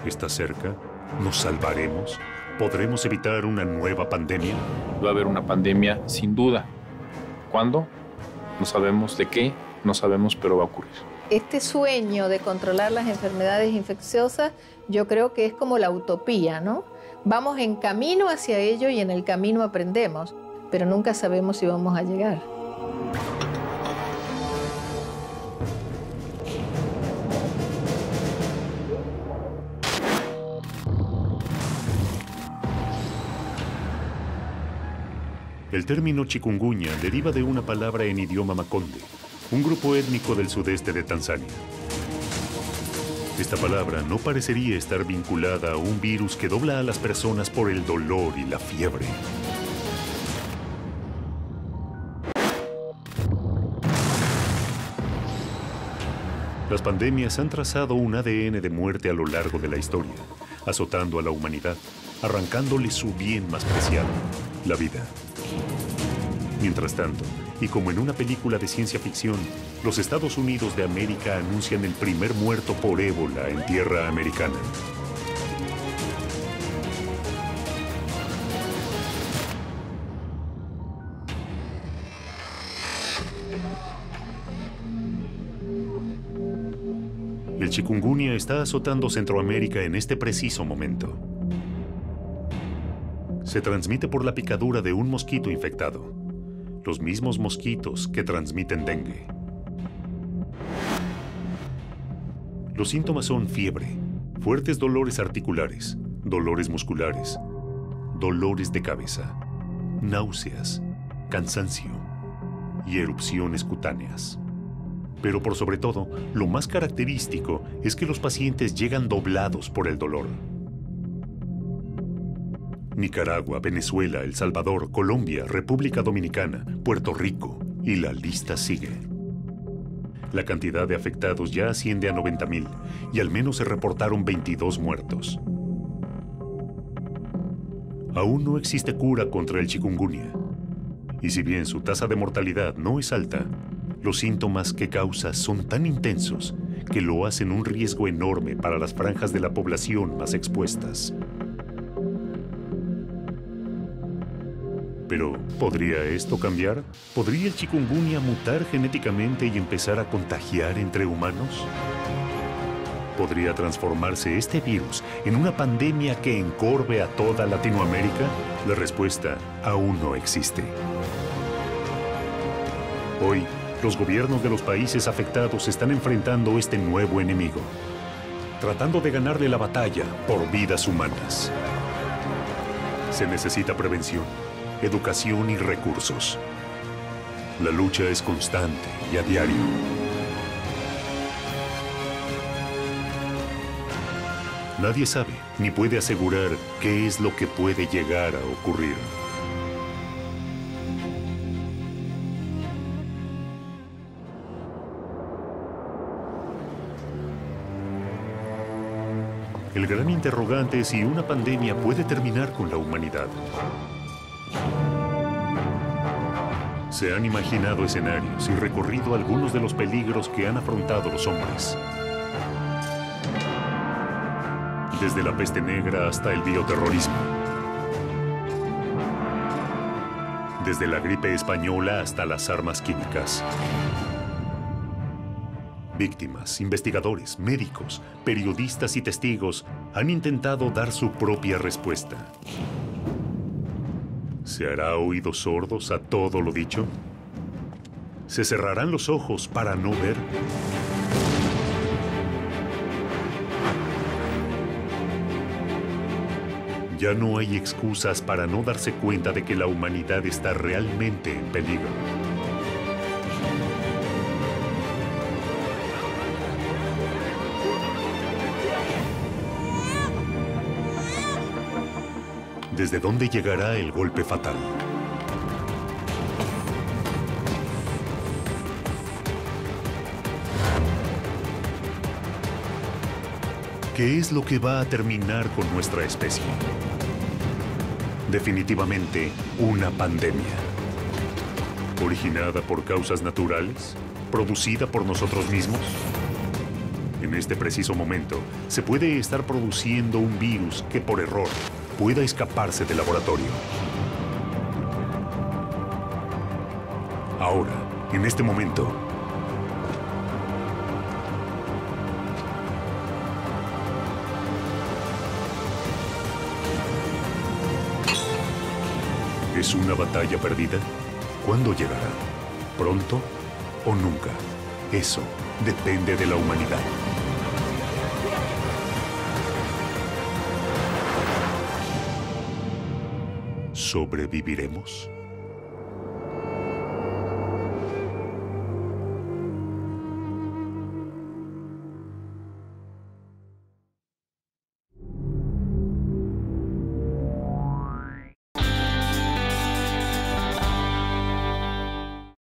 está cerca. ¿Nos salvaremos? ¿Podremos evitar una nueva pandemia? Va a haber una pandemia, sin duda. ¿Cuándo? No sabemos. ¿De qué? No sabemos, pero va a ocurrir. Este sueño de controlar las enfermedades infecciosas, yo creo que es como la utopía, ¿no? Vamos en camino hacia ello y en el camino aprendemos, pero nunca sabemos si vamos a llegar. El término chikungunya deriva de una palabra en idioma makonde, un grupo étnico del sudeste de Tanzania. Esta palabra no parecería estar vinculada a un virus que dobla a las personas por el dolor y la fiebre. Las pandemias han trazado un ADN de muerte a lo largo de la historia, azotando a la humanidad, arrancándole su bien más preciado, la vida. Mientras tanto, y como en una película de ciencia ficción, los Estados Unidos de América anuncian el primer muerto por ébola en tierra americana. El chikungunya está azotando Centroamérica en este preciso momento. Se transmite por la picadura de un mosquito infectado. Los mismos mosquitos que transmiten dengue. Los síntomas son fiebre, fuertes dolores articulares, dolores musculares, dolores de cabeza, náuseas, cansancio y erupciones cutáneas. Pero por sobre todo, lo más característico es que los pacientes llegan doblados por el dolor. Nicaragua, Venezuela, El Salvador, Colombia, República Dominicana, Puerto Rico, y la lista sigue. La cantidad de afectados ya asciende a 90,000 y al menos se reportaron 22 muertos. Aún no existe cura contra el chikungunya. Y si bien su tasa de mortalidad no es alta, los síntomas que causa son tan intensos que lo hacen un riesgo enorme para las franjas de la población más expuestas. Pero, ¿podría esto cambiar? ¿Podría el chikungunya mutar genéticamente y empezar a contagiar entre humanos? ¿Podría transformarse este virus en una pandemia que encorve a toda Latinoamérica? La respuesta aún no existe. Hoy, los gobiernos de los países afectados están enfrentando este nuevo enemigo, tratando de ganarle la batalla por vidas humanas. Se necesita prevención, educación y recursos. La lucha es constante y a diario. Nadie sabe ni puede asegurar qué es lo que puede llegar a ocurrir. El gran interrogante es si una pandemia puede terminar con la humanidad. Se han imaginado escenarios y recorrido algunos de los peligros que han afrontado los hombres. Desde la peste negra hasta el bioterrorismo. Desde la gripe española hasta las armas químicas. Víctimas, investigadores, médicos, periodistas y testigos han intentado dar su propia respuesta. ¿Se hará oídos sordos a todo lo dicho? ¿Se cerrarán los ojos para no ver? Ya no hay excusas para no darse cuenta de que la humanidad está realmente en peligro. ¿Desde dónde llegará el golpe fatal? ¿Qué es lo que va a terminar con nuestra especie? Definitivamente, una pandemia. ¿Originada por causas naturales? ¿Producida por nosotros mismos? En este preciso momento, se puede estar produciendo un virus que por error pueda escaparse del laboratorio. Ahora, en este momento, ¿es una batalla perdida? ¿Cuándo llegará? ¿Pronto o nunca? Eso depende de la humanidad. ¿Sobreviviremos?